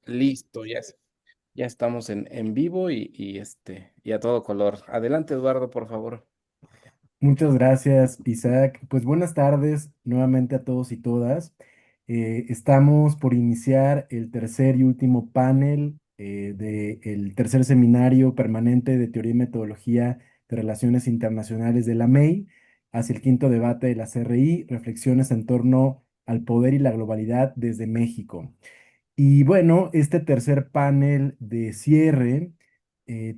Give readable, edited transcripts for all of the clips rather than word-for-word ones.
Listo, ya estamos en vivo y a todo color. Adelante, Eduardo, por favor. Muchas gracias, Isaac. Pues buenas tardes nuevamente a todos y todas. Estamos por iniciar el tercer y último panel del tercer seminario permanente de Teoría y Metodología de Relaciones Internacionales de la MEI, hacia el quinto debate de la CRI, reflexiones en torno al poder y la globalidad desde México. Y bueno, este tercer panel de cierre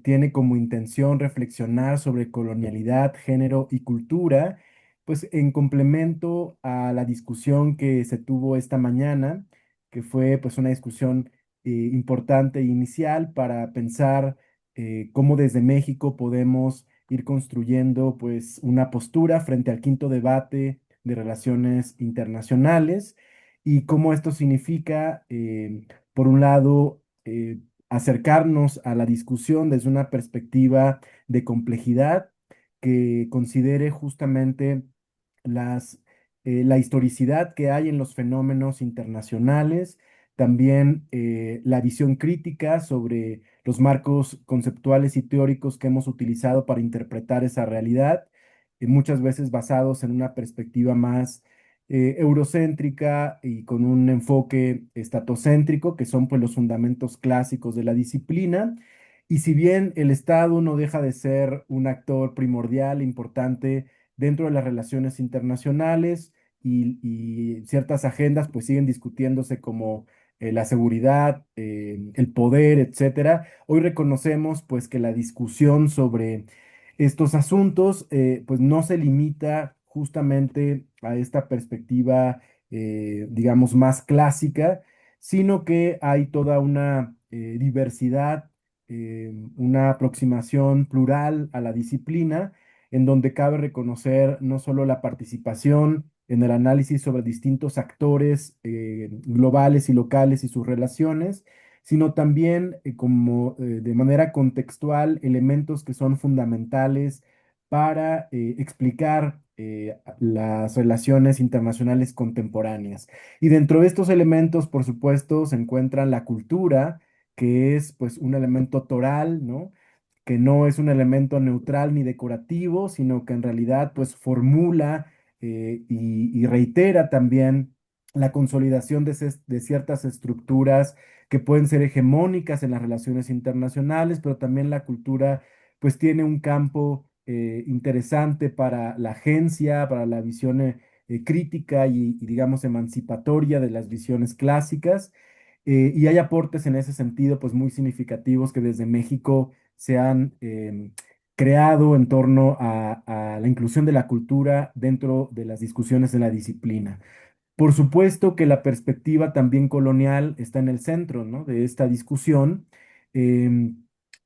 tiene como intención reflexionar sobre colonialidad, género y cultura, pues en complemento a la discusión que se tuvo esta mañana, que fue pues una discusión importante e inicial para pensar cómo desde México podemos ir construyendo pues una postura frente al quinto debate de relaciones internacionales y cómo esto significa, por un lado, acercarnos a la discusión desde una perspectiva de complejidad que considere justamente las, la historicidad que hay en los fenómenos internacionales, también la visión crítica sobre los marcos conceptuales y teóricos que hemos utilizado para interpretar esa realidad, muchas veces basados en una perspectiva más eurocéntrica y con un enfoque estatocéntrico, que son pues los fundamentos clásicos de la disciplina. Y si bien el Estado no deja de ser un actor primordial, e importante dentro de las relaciones internacionales y ciertas agendas pues siguen discutiéndose como la seguridad, el poder, etcétera. Hoy reconocemos pues que la discusión sobre estos asuntos pues no se limita justamente a esta perspectiva, digamos, más clásica, sino que hay toda una diversidad, una aproximación plural a la disciplina, en donde cabe reconocer no solo la participación en el análisis sobre distintos actores globales y locales y sus relaciones, sino también como de manera contextual elementos que son fundamentales para explicar las relaciones internacionales contemporáneas. Y dentro de estos elementos, por supuesto, se encuentra la cultura, que es pues un elemento toral, ¿no? Que no es un elemento neutral ni decorativo, sino que en realidad pues formula y reitera también la consolidación de ciertas estructuras que pueden ser hegemónicas en las relaciones internacionales, pero también la cultura pues tiene un campo interesante para la agencia, para la visión crítica y, digamos emancipatoria de las visiones clásicas. Y hay aportes en ese sentido pues muy significativos que desde México se han creado en torno a la inclusión de la cultura dentro de las discusiones de la disciplina. Por supuesto que la perspectiva también colonial está en el centro, ¿no? De esta discusión. Em,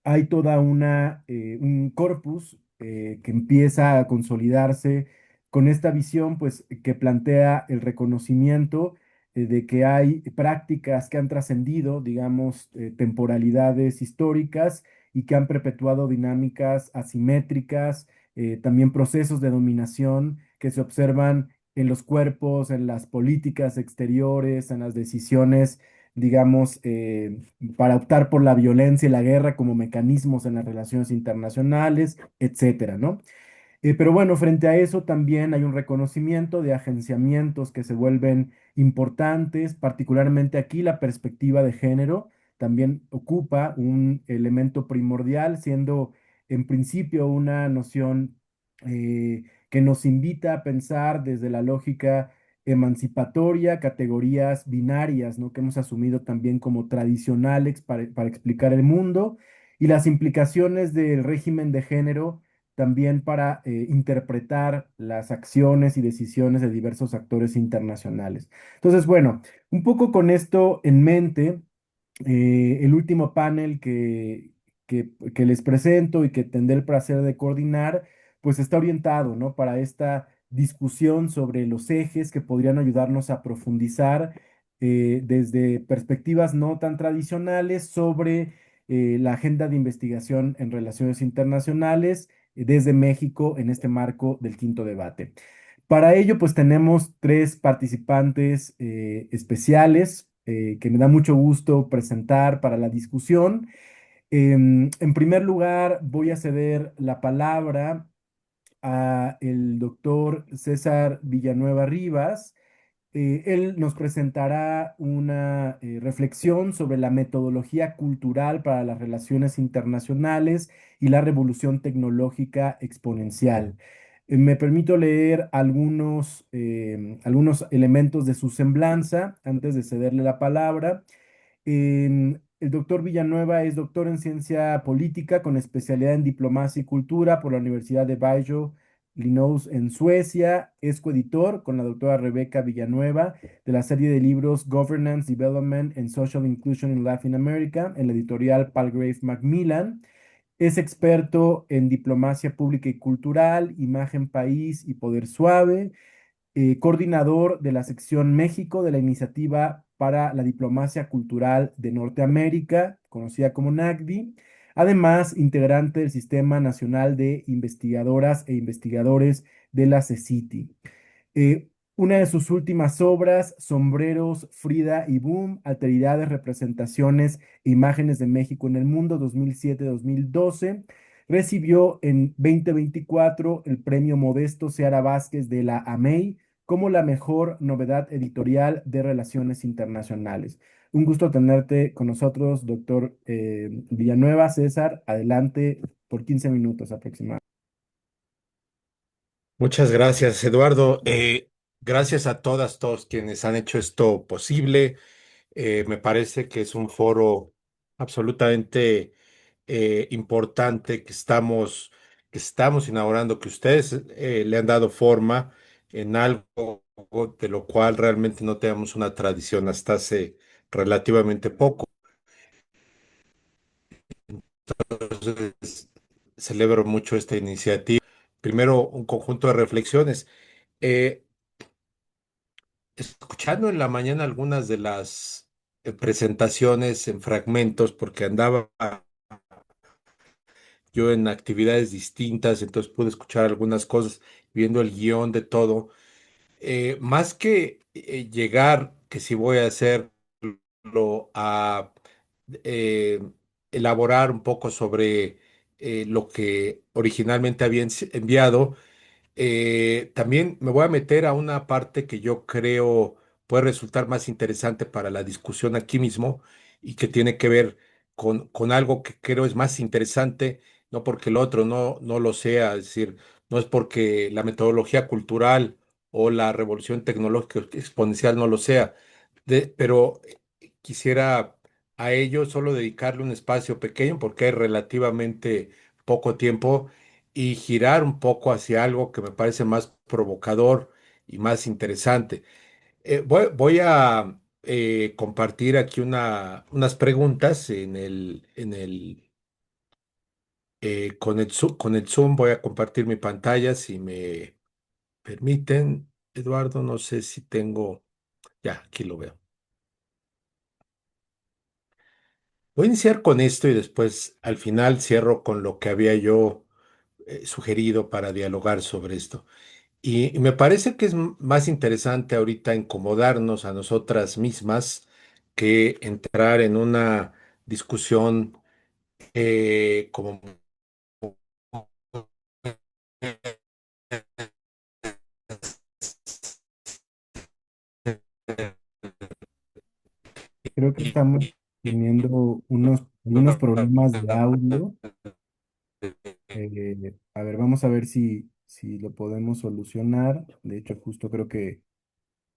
Hay toda un corpus que empieza a consolidarse con esta visión, pues, que plantea el reconocimiento de que hay prácticas que han trascendido, digamos, temporalidades históricas y que han perpetuado dinámicas asimétricas, también procesos de dominación que se observan en los cuerpos, en las políticas exteriores, en las decisiones, digamos, para optar por la violencia y la guerra como mecanismos en las relaciones internacionales, etcétera, ¿no? Pero bueno, frente a eso también hay un reconocimiento de agenciamientos que se vuelven importantes, particularmente aquí la perspectiva de género también ocupa un elemento primordial, siendo en principio una noción que nos invita a pensar desde la lógica emancipatoria, categorías binarias, ¿no? Que hemos asumido también como tradicionales para explicar el mundo y las implicaciones del régimen de género también para interpretar las acciones y decisiones de diversos actores internacionales. Entonces, bueno, un poco con esto en mente, el último panel que les presento y que tendré el placer de coordinar, pues está orientado, ¿no? Para esta discusión sobre los ejes que podrían ayudarnos a profundizar desde perspectivas no tan tradicionales sobre la agenda de investigación en relaciones internacionales desde México en este marco del quinto debate. Para ello, pues tenemos tres participantes especiales. que me da mucho gusto presentar para la discusión. En primer lugar, voy a ceder la palabra a el doctor César Villanueva Rivas. Él nos presentará una reflexión sobre la metodología cultural para las relaciones internacionales y la revolución tecnológica exponencial. Me permito leer algunos elementos de su semblanza antes de cederle la palabra. El doctor Villanueva es doctor en ciencia política con especialidad en diplomacia y cultura por la Universidad de Bajo Linnaeus en Suecia. Es coeditor con la doctora Rebeca Villanueva de la serie de libros Governance, Development and Social Inclusion in Latin America en la editorial Palgrave Macmillan. Es experto en diplomacia pública y cultural, imagen país y poder suave, coordinador de la sección México de la Iniciativa para la Diplomacia Cultural de Norteamérica, conocida como NACDI. Además, integrante del Sistema Nacional de Investigadoras e Investigadores de la CECITI. Una de sus últimas obras, Sombreros, Frida y Boom, Alteridades, Representaciones e Imágenes de México en el Mundo 2007-2012, recibió en 2024 el premio Modesto Seara Vázquez de la AMEI como la mejor novedad editorial de relaciones internacionales. Un gusto tenerte con nosotros, doctor Villanueva. César, adelante por 15 minutos aproximadamente. Muchas gracias, Eduardo. Gracias a todos quienes han hecho esto posible. Me parece que es un foro absolutamente importante que estamos inaugurando, que ustedes le han dado forma en algo de lo cual realmente no tenemos una tradición hasta hace relativamente poco. Entonces, celebro mucho esta iniciativa. Primero, un conjunto de reflexiones. Eh, Escuchando en la mañana algunas de las presentaciones en fragmentos, porque andaba yo en actividades distintas, entonces pude escuchar algunas cosas, viendo el guión de todo. Más que llegar, que si voy a hacerlo, a eh, elaborar un poco sobre lo que originalmente había enviado. También me voy a meter a una parte que yo creo puede resultar más interesante para la discusión aquí mismo y que tiene que ver con algo que creo es más interesante, no porque el otro no lo sea, es decir, no es porque la metodología cultural o la revolución tecnológica exponencial no lo sea, pero quisiera a ello solo dedicarle un espacio pequeño porque hay relativamente poco tiempo y girar un poco hacia algo que me parece más provocador y más interesante. Voy a compartir aquí unas preguntas con el Zoom. Voy a compartir mi pantalla si me permiten. Eduardo, no sé si tengo, ya, aquí lo veo. Voy a iniciar con esto y después al final cierro con lo que había yo sugerido para dialogar sobre esto. Y me parece que es más interesante ahorita incomodarnos a nosotras mismas que entrar en una discusión como Creo que estamos teniendo unos problemas de audio. A ver, vamos a ver si lo podemos solucionar. De hecho, justo creo que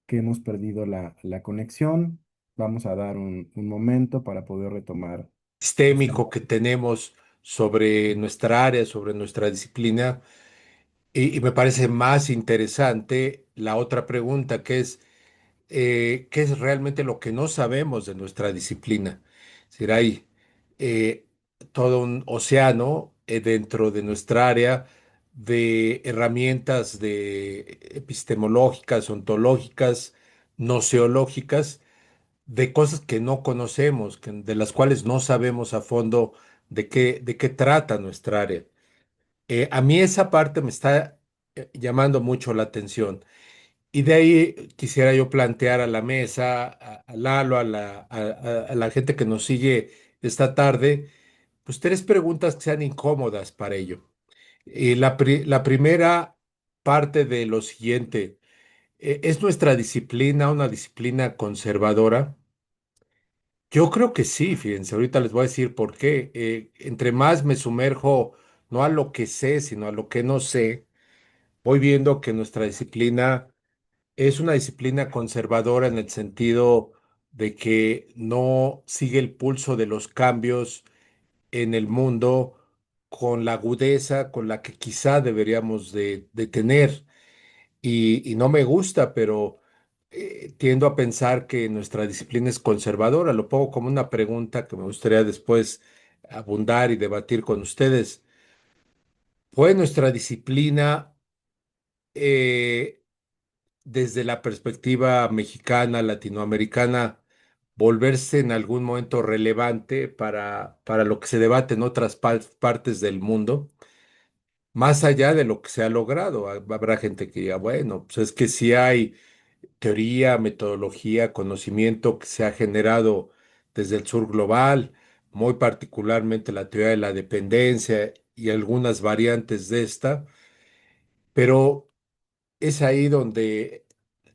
hemos perdido la conexión. Vamos a dar un momento para poder retomar esta. sistémico que tenemos sobre nuestra área, sobre nuestra disciplina. Y me parece más interesante la otra pregunta, que es qué es realmente lo que no sabemos de nuestra disciplina. Será hay eh, todo un océano dentro de nuestra área de herramientas epistemológicas, ontológicas, noceológicas, de cosas que no conocemos, de las cuales no sabemos a fondo de qué trata nuestra área. A mí esa parte me está llamando mucho la atención. Y de ahí quisiera yo plantear a la mesa, a Lalo, a la gente que nos sigue esta tarde, pues tres preguntas que sean incómodas para ello. Y la primera parte de lo siguiente, ¿es nuestra disciplina una disciplina conservadora? Yo creo que sí, fíjense, ahorita les voy a decir por qué. Entre más me sumerjo, no a lo que sé, sino a lo que no sé, voy viendo que nuestra disciplina es una disciplina conservadora en el sentido de que no sigue el pulso de los cambios en el mundo con la agudeza con la que quizá deberíamos de tener. Y no me gusta, pero tiendo a pensar que nuestra disciplina es conservadora. Lo pongo como una pregunta que me gustaría después abundar y debatir con ustedes. ¿Fue nuestra disciplina eh, desde la perspectiva mexicana, latinoamericana, volverse en algún momento relevante para lo que se debate en otras partes del mundo, más allá de lo que se ha logrado? Habrá gente que diga, bueno, pues es que sí hay teoría, metodología, conocimiento que se ha generado desde el sur global, muy particularmente la teoría de la dependencia y algunas variantes de esta, pero es ahí donde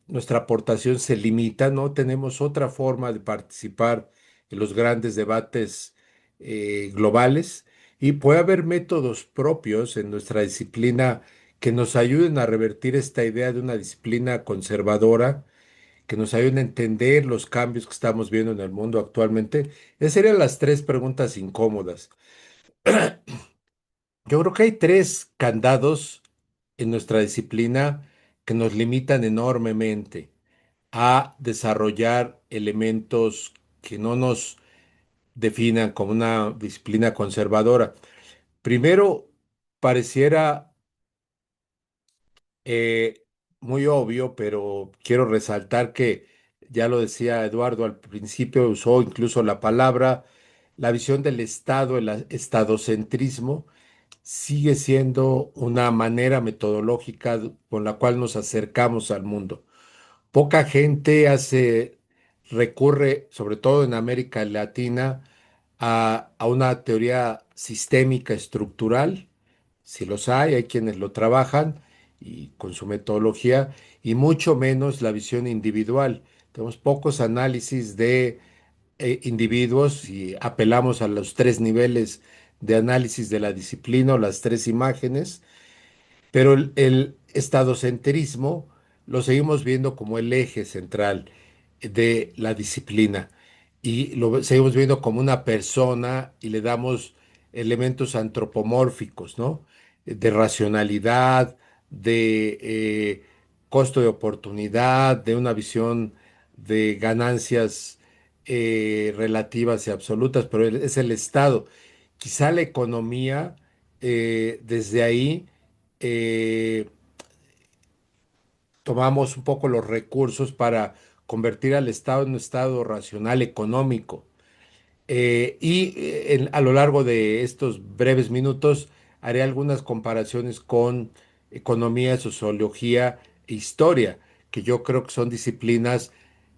nuestra aportación se limita, no tenemos otra forma de participar en los grandes debates globales, y puede haber métodos propios en nuestra disciplina que nos ayuden a revertir esta idea de una disciplina conservadora, que nos ayuden a entender los cambios que estamos viendo en el mundo actualmente. Esas serían las tres preguntas incómodas. Yo creo que hay tres candados en nuestra disciplina que nos limitan enormemente a desarrollar elementos que no nos definan como una disciplina conservadora. Primero, pareciera eh, muy obvio, pero quiero resaltar que ya lo decía Eduardo al principio, usó incluso la palabra, la visión del Estado, el estadocentrismo sigue siendo una manera metodológica con la cual nos acercamos al mundo. Poca gente recurre, sobre todo en América Latina, a una teoría sistémica estructural. Si los hay quienes lo trabajan y con su metodología, y mucho menos la visión individual. Tenemos pocos análisis de individuos y apelamos a los tres niveles de análisis de la disciplina o las tres imágenes, pero el estadocentrismo lo seguimos viendo como el eje central de la disciplina, y seguimos viendo como una persona y le damos elementos antropomórficos, ¿no? De racionalidad, de costo de oportunidad, de una visión de ganancias relativas y absolutas, pero es el Estado. Quizá la economía, desde ahí eh, tomamos un poco los recursos para convertir al Estado en un Estado racional económico. A lo largo de estos breves minutos haré algunas comparaciones con economía, sociología e historia, que yo creo que son disciplinas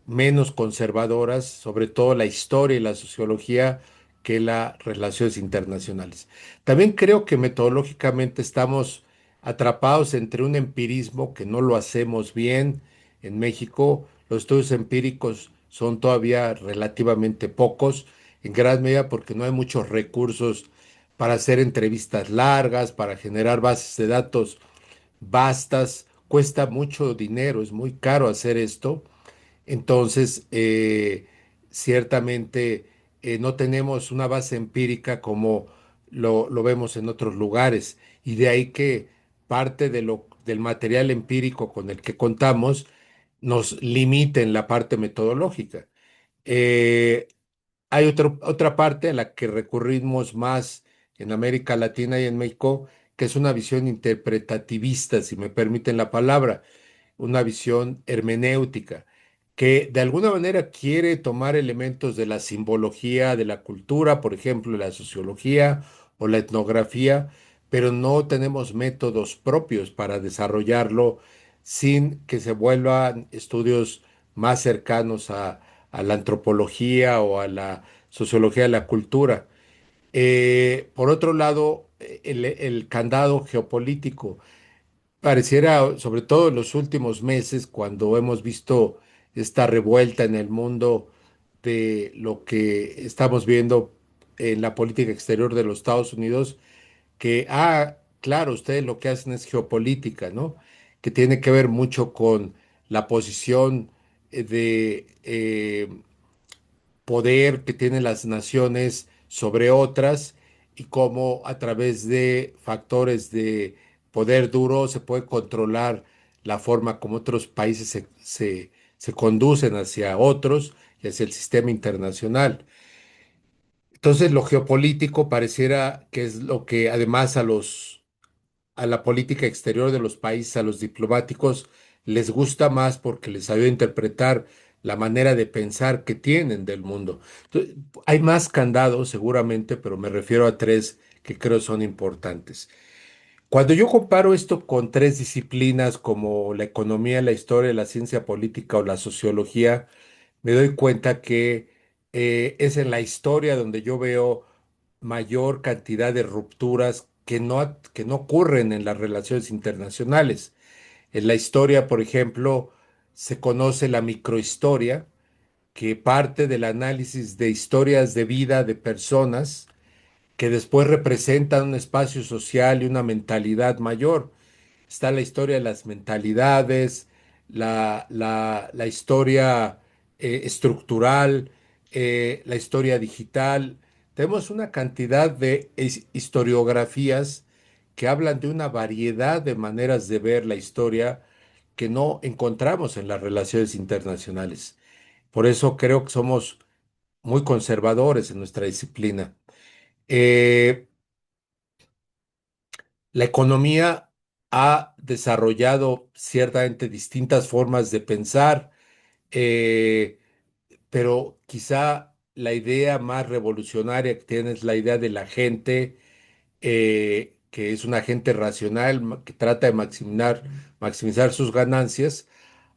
menos conservadoras, sobre todo la historia y la sociología, que las relaciones internacionales. También creo que metodológicamente estamos atrapados entre un empirismo que no lo hacemos bien en México. Los estudios empíricos son todavía relativamente pocos, en gran medida porque no hay muchos recursos para hacer entrevistas largas, para generar bases de datos vastas. Cuesta mucho dinero, es muy caro hacer esto. Entonces, ciertamente no tenemos una base empírica como lo vemos en otros lugares, y de ahí que parte del material empírico con el que contamos nos limite en la parte metodológica. Eh, Hay otra parte a la que recurrimos más en América Latina y en México, que es una visión interpretativista, si me permiten la palabra, una visión hermenéutica, que de alguna manera quiere tomar elementos de la simbología, de la cultura, por ejemplo, la sociología o la etnografía, pero no tenemos métodos propios para desarrollarlo sin que se vuelvan estudios más cercanos a la antropología o a la sociología de la cultura. Por otro lado, el candado geopolítico pareciera, sobre todo en los últimos meses, cuando hemos visto esta revuelta en el mundo de lo que estamos viendo en la política exterior de los Estados Unidos, que, claro, ustedes lo que hacen es geopolítica, ¿no? Que tiene que ver mucho con la posición de poder que tienen las naciones sobre otras y cómo a través de factores de poder duro se puede controlar la forma como otros países se conducen hacia otros y hacia el sistema internacional. Entonces, lo geopolítico pareciera que es lo que además a la política exterior de los países, a los diplomáticos, les gusta más porque les ayuda a interpretar la manera de pensar que tienen del mundo. Entonces, hay más candados seguramente, pero me refiero a tres que creo son importantes. Cuando yo comparo esto con tres disciplinas como la economía, la historia, la ciencia política o la sociología, me doy cuenta que es en la historia donde yo veo mayor cantidad de rupturas que no ocurren en las relaciones internacionales. En la historia, por ejemplo, se conoce la microhistoria, que parte del análisis de historias de vida de personas que después representan un espacio social y una mentalidad mayor. Está la historia de las mentalidades, la historia estructural, la historia digital. Tenemos una cantidad de historiografías que hablan de una variedad de maneras de ver la historia que no encontramos en las relaciones internacionales. Por eso creo que somos muy conservadores en nuestra disciplina. Eh, la economía ha desarrollado ciertamente distintas formas de pensar, eh, pero quizá la idea más revolucionaria que tiene es la idea de la gente, que es un agente racional que trata de maximizar sus ganancias,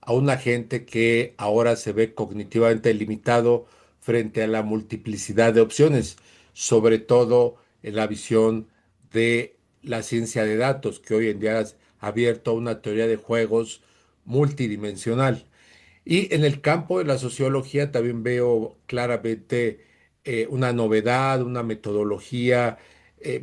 a un agente que ahora se ve cognitivamente limitado frente a la multiplicidad de opciones, sobre todo en la visión de la ciencia de datos, que hoy en día ha abierto a una teoría de juegos multidimensional. Y en el campo de la sociología también veo claramente una novedad, una metodología,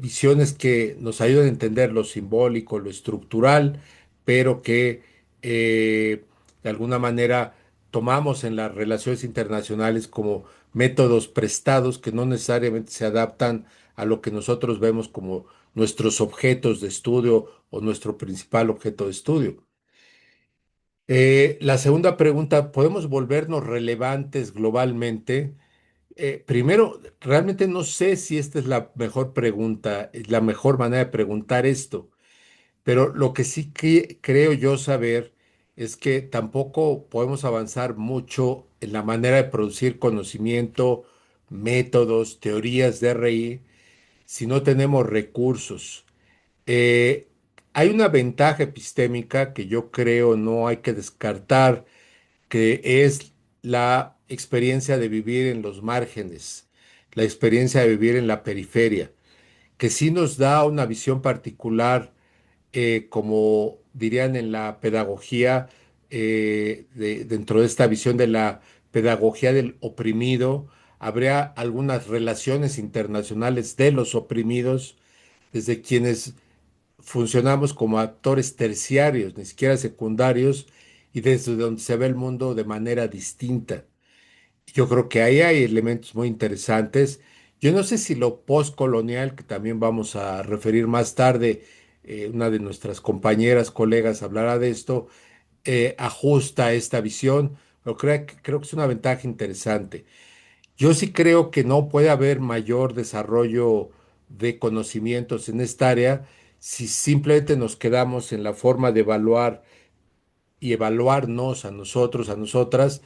visiones que nos ayudan a entender lo simbólico, lo estructural, pero que de alguna manera tomamos en las relaciones internacionales como métodos prestados que no necesariamente se adaptan a lo que nosotros vemos como nuestros objetos de estudio o nuestro principal objeto de estudio. La segunda pregunta, ¿podemos volvernos relevantes globalmente? Primero, realmente no sé si esta es la mejor pregunta, es la mejor manera de preguntar esto, pero lo que sí que creo yo saber es que tampoco podemos avanzar mucho en la manera de producir conocimiento, métodos, teorías de RI, si no tenemos recursos. Eh, Hay una ventaja epistémica que yo creo no hay que descartar, que es la experiencia de vivir en los márgenes, la experiencia de vivir en la periferia, que sí nos da una visión particular, como dirían en la pedagogía, dentro de esta visión de la pedagogía del oprimido, habría algunas relaciones internacionales de los oprimidos, desde quienes funcionamos como actores terciarios, ni siquiera secundarios, y desde donde se ve el mundo de manera distinta. Yo creo que ahí hay elementos muy interesantes. Yo no sé si lo postcolonial, que también vamos a referir más tarde, una de nuestras compañeras, colegas hablará de esto, ajusta esta visión, pero creo que es una ventaja interesante. Yo sí creo que no puede haber mayor desarrollo de conocimientos en esta área si simplemente nos quedamos en la forma de evaluar y evaluarnos a nosotros, a nosotras,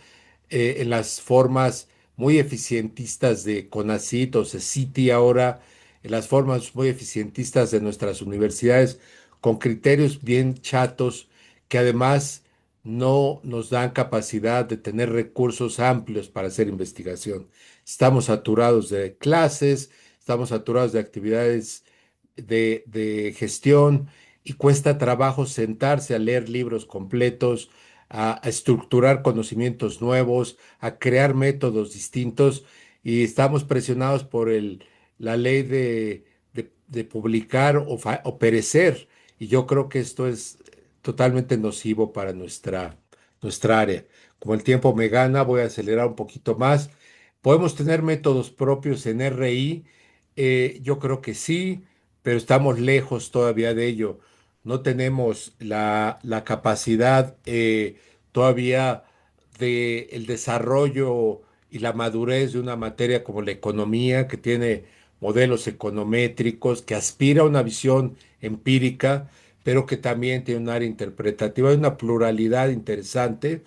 en las formas muy eficientistas de CONACYT o CECITI ahora, en las formas muy eficientistas de nuestras universidades, con criterios bien chatos que además no nos dan capacidad de tener recursos amplios para hacer investigación. Estamos saturados de clases, estamos saturados de actividades de gestión y cuesta trabajo sentarse a leer libros completos, a estructurar conocimientos nuevos, a crear métodos distintos y estamos presionados por la ley de publicar o perecer. Y yo creo que esto es totalmente nocivo para nuestra área. Como el tiempo me gana, voy a acelerar un poquito más. ¿Podemos tener métodos propios en RI? Yo creo que sí, pero estamos lejos todavía de ello. No tenemos la capacidad todavía de el desarrollo y la madurez de una materia como la economía, que tiene modelos econométricos, que aspira a una visión empírica, pero que también tiene un área interpretativa. Hay una pluralidad interesante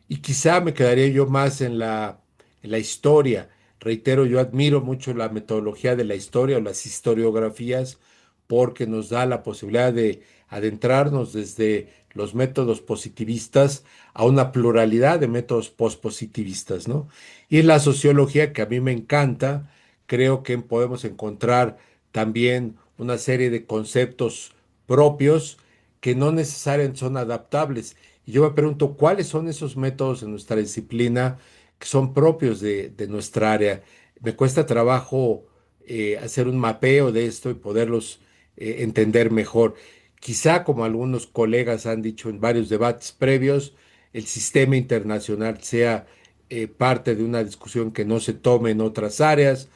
y quizá me quedaría yo más en la historia. Reitero, yo admiro mucho la metodología de la historia o las historiografías porque nos da la posibilidad de adentrarnos desde los métodos positivistas a una pluralidad de métodos pospositivistas, ¿no? Y en la sociología, que a mí me encanta, creo que podemos encontrar también una serie de conceptos propios que no necesariamente son adaptables. Y yo me pregunto, ¿cuáles son esos métodos en nuestra disciplina que son propios de nuestra área? Me cuesta trabajo hacer un mapeo de esto y poderlos entender mejor. Quizá, como algunos colegas han dicho en varios debates previos, el sistema internacional sea parte de una discusión que no se tome en otras áreas,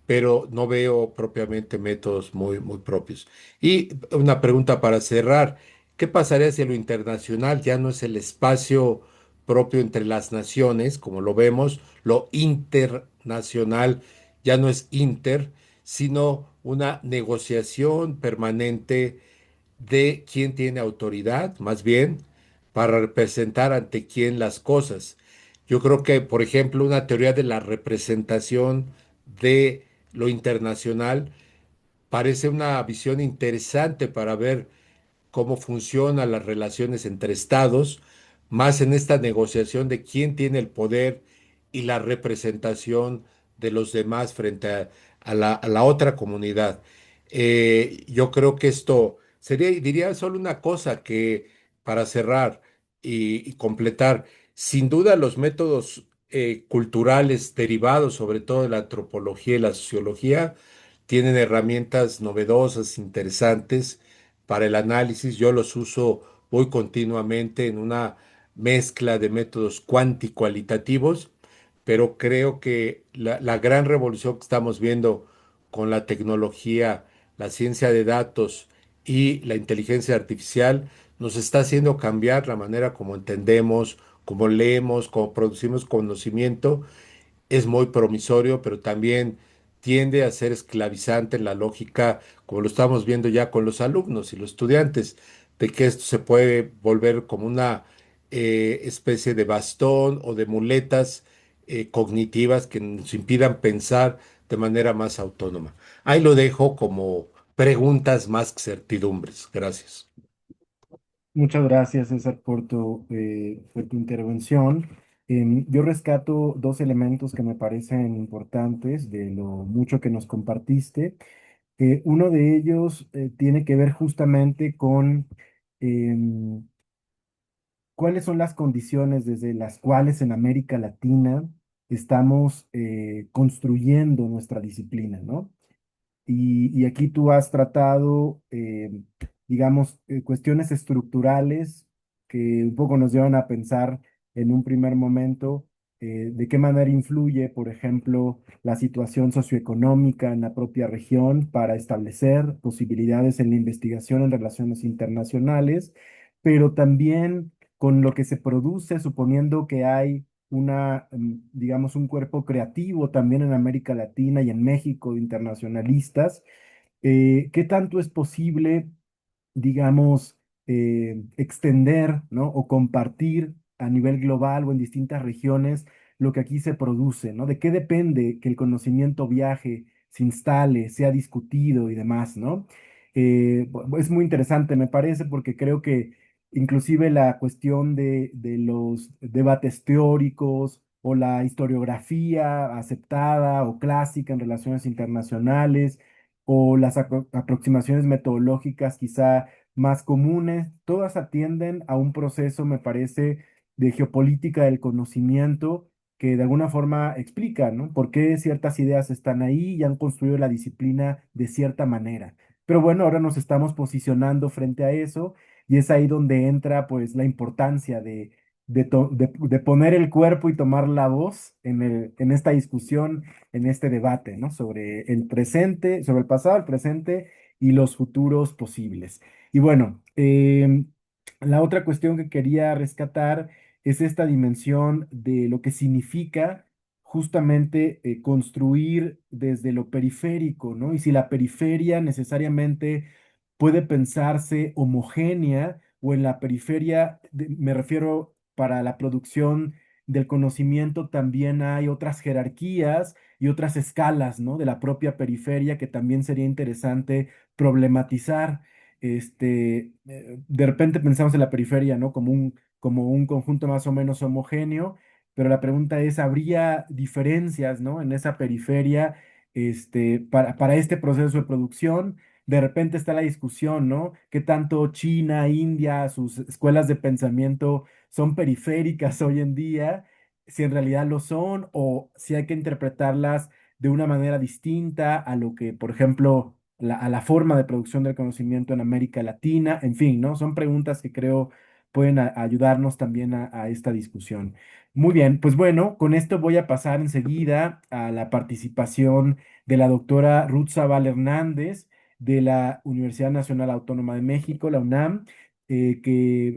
pero no veo propiamente métodos muy propios. Y una pregunta para cerrar, ¿qué pasaría si lo internacional ya no es el espacio propio entre las naciones, como lo vemos, lo internacional ya no es inter, sino una negociación permanente de quién tiene autoridad, más bien, para representar ante quién las cosas? Yo creo que, por ejemplo, una teoría de la representación de lo internacional parece una visión interesante para ver cómo funcionan las relaciones entre estados, más en esta negociación de quién tiene el poder y la representación de los demás frente a la otra comunidad. Yo creo que esto sería, y diría solo una cosa que para cerrar y completar, sin duda los métodos culturales derivados sobre todo de la antropología y la sociología tienen herramientas novedosas, interesantes para el análisis. Yo los uso muy continuamente en una mezcla de métodos cuántico-cualitativos, pero creo que la gran revolución que estamos viendo con la tecnología, la ciencia de datos y la inteligencia artificial nos está haciendo cambiar la manera como entendemos, como leemos, como producimos conocimiento. Es muy promisorio, pero también tiende a ser esclavizante en la lógica, como lo estamos viendo ya con los alumnos y los estudiantes, de que esto se puede volver como una especie de bastón o de muletas cognitivas que nos impidan pensar de manera más autónoma. Ahí lo dejo como preguntas más que certidumbres. Gracias. Muchas gracias, César, por tu intervención. Yo rescato dos elementos que me parecen importantes de lo mucho que nos compartiste. Uno de ellos tiene que ver justamente con em, cuáles son las condiciones desde las cuales en América Latina estamos construyendo nuestra disciplina, ¿no? Y aquí tú has tratado, digamos, cuestiones estructurales que un poco nos llevan a pensar en un primer momento de qué manera influye, por ejemplo, la situación socioeconómica en la propia región para establecer posibilidades en la investigación en relaciones internacionales, pero también con lo que se produce, suponiendo que hay digamos, un cuerpo creativo también en América Latina y en México, de internacionalistas. ¿Qué tanto es posible, digamos, extender, ¿no? O compartir a nivel global o en distintas regiones lo que aquí se produce, ¿no? ¿De qué depende que el conocimiento viaje, se instale, sea discutido y demás, ¿no? Es muy interesante, me parece, porque creo que inclusive la cuestión de los debates teóricos o la historiografía aceptada o clásica en relaciones internacionales o las aproximaciones metodológicas quizá más comunes, todas atienden a un proceso, me parece, de geopolítica del conocimiento que de alguna forma explica, ¿no? Por qué ciertas ideas están ahí y han construido la disciplina de cierta manera. Pero bueno, ahora nos estamos posicionando frente a eso y es ahí donde entra pues la importancia de poner el cuerpo y tomar la voz en esta discusión, en este debate, ¿no? Sobre el presente, sobre el pasado, el presente y los futuros posibles. Y bueno, la otra cuestión que quería rescatar es esta dimensión de lo que significa justamente construir desde lo periférico, ¿no? Y si la periferia necesariamente puede pensarse homogénea o en la periferia, me refiero para la producción del conocimiento, también hay otras jerarquías y otras escalas, ¿no? De la propia periferia que también sería interesante problematizar. De repente pensamos en la periferia, ¿no? Como un conjunto más o menos homogéneo, pero la pregunta es, ¿habría diferencias, ¿no? En esa periferia, para este proceso de producción? De repente está la discusión, ¿no? ¿Qué tanto China, India, sus escuelas de pensamiento son periféricas hoy en día? Si en realidad lo son o si hay que interpretarlas de una manera distinta a lo que, por ejemplo, a la forma de producción del conocimiento en América Latina, en fin, ¿no? Son preguntas que creo pueden ayudarnos también a esta discusión. Muy bien, pues bueno, con esto voy a pasar enseguida a la participación de la doctora Ruth Zabal Hernández de la Universidad Nacional Autónoma de México, la UNAM,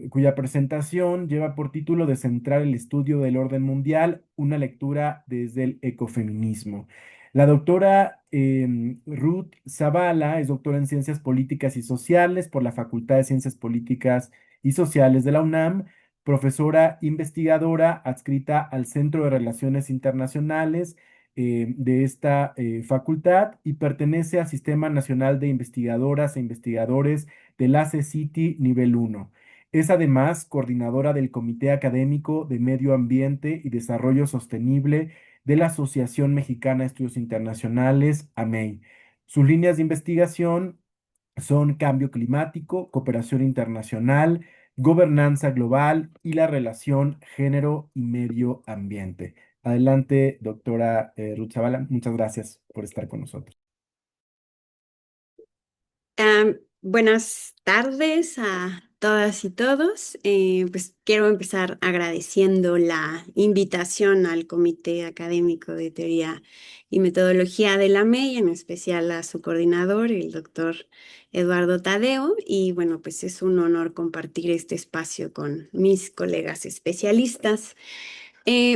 cuya presentación lleva por título de Centrar el estudio del orden mundial, una lectura desde el ecofeminismo. La doctora Ruth Zavala es doctora en Ciencias Políticas y Sociales por la Facultad de Ciencias Políticas y Sociales de la UNAM, profesora investigadora adscrita al Centro de Relaciones Internacionales de esta facultad y pertenece al Sistema Nacional de Investigadoras e Investigadores del ACCITI nivel 1. Es además coordinadora del Comité Académico de Medio Ambiente y Desarrollo Sostenible de la Asociación Mexicana de Estudios Internacionales, AMEI. Sus líneas de investigación son cambio climático, cooperación internacional, gobernanza global y la relación género y medio ambiente. Adelante, doctora Ruth Zavala. Muchas gracias por estar con nosotros. Buenas tardes a todas y todos. Pues quiero empezar agradeciendo la invitación al Comité Académico de Teoría y Metodología de la MEI, en especial a su coordinador, el doctor Eduardo Tadeo. Y bueno, pues es un honor compartir este espacio con mis colegas especialistas.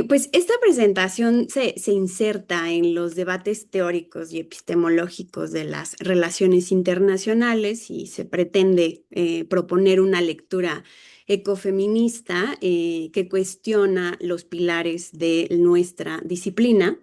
Pues esta presentación se inserta en los debates teóricos y epistemológicos de las relaciones internacionales y se pretende proponer una lectura ecofeminista que cuestiona los pilares de nuestra disciplina.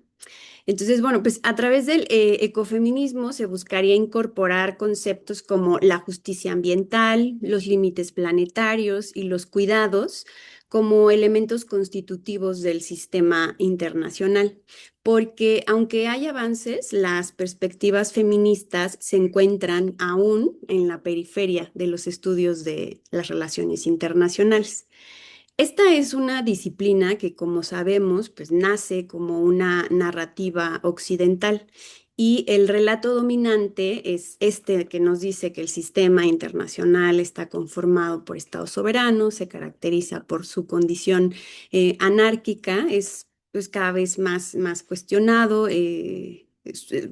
Entonces, bueno, pues a través del ecofeminismo se buscaría incorporar conceptos como la justicia ambiental, los límites planetarios y los cuidados como elementos constitutivos del sistema internacional, porque aunque hay avances, las perspectivas feministas se encuentran aún en la periferia de los estudios de las relaciones internacionales. Esta es una disciplina que, como sabemos, pues nace como una narrativa occidental y el relato dominante es este que nos dice que el sistema internacional está conformado por estados soberanos, se caracteriza por su condición anárquica, es pues cada vez más cuestionado.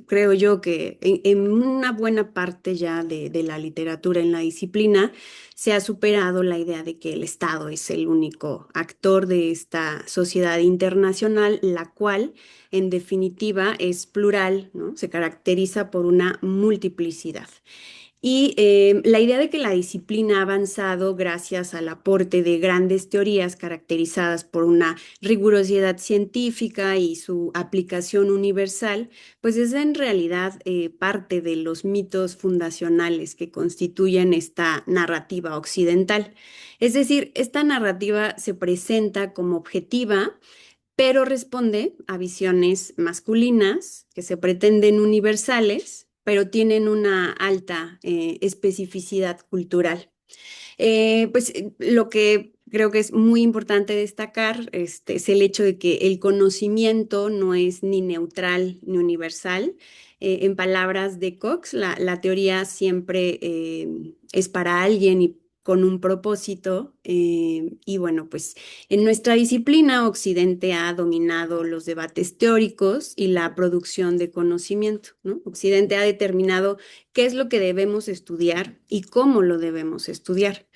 Creo yo que en una buena parte ya de la literatura en la disciplina se ha superado la idea de que el Estado es el único actor de esta sociedad internacional, la cual, en definitiva, es plural, ¿no? Se caracteriza por una multiplicidad. Y la idea de que la disciplina ha avanzado gracias al aporte de grandes teorías caracterizadas por una rigurosidad científica y su aplicación universal, pues es en realidad parte de los mitos fundacionales que constituyen esta narrativa occidental. Es decir, esta narrativa se presenta como objetiva, pero responde a visiones masculinas que se pretenden universales, pero tienen una alta especificidad cultural. Lo que creo que es muy importante destacar es el hecho de que el conocimiento no es ni neutral ni universal. En palabras de Cox, la teoría siempre es para alguien y con un propósito. Y bueno, pues en nuestra disciplina, Occidente ha dominado los debates teóricos y la producción de conocimiento, ¿no? Occidente ha determinado qué es lo que debemos estudiar y cómo lo debemos estudiar.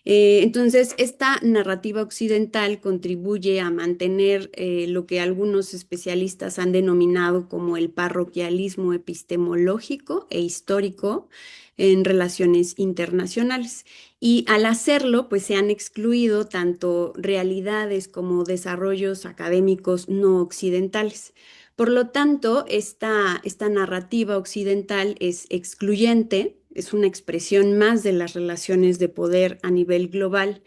Entonces, esta narrativa occidental contribuye a mantener lo que algunos especialistas han denominado como el parroquialismo epistemológico e histórico en relaciones internacionales. Y al hacerlo, pues se han excluido tanto realidades como desarrollos académicos no occidentales. Por lo tanto, esta narrativa occidental es excluyente, es una expresión más de las relaciones de poder a nivel global.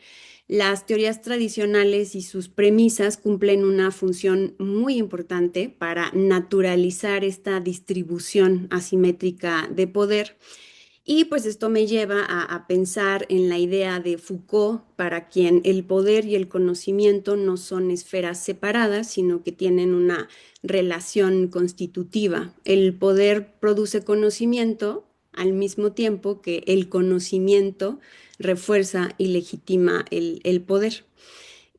Las teorías tradicionales y sus premisas cumplen una función muy importante para naturalizar esta distribución asimétrica de poder. Y pues esto me lleva a pensar en la idea de Foucault, para quien el poder y el conocimiento no son esferas separadas, sino que tienen una relación constitutiva. El poder produce conocimiento al mismo tiempo que el conocimiento refuerza y legitima el poder.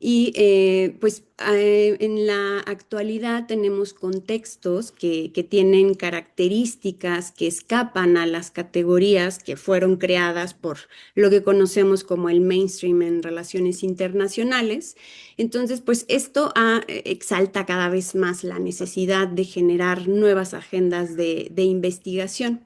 Y en la actualidad tenemos contextos que tienen características que escapan a las categorías que fueron creadas por lo que conocemos como el mainstream en relaciones internacionales. Entonces, pues esto exalta cada vez más la necesidad de generar nuevas agendas de investigación.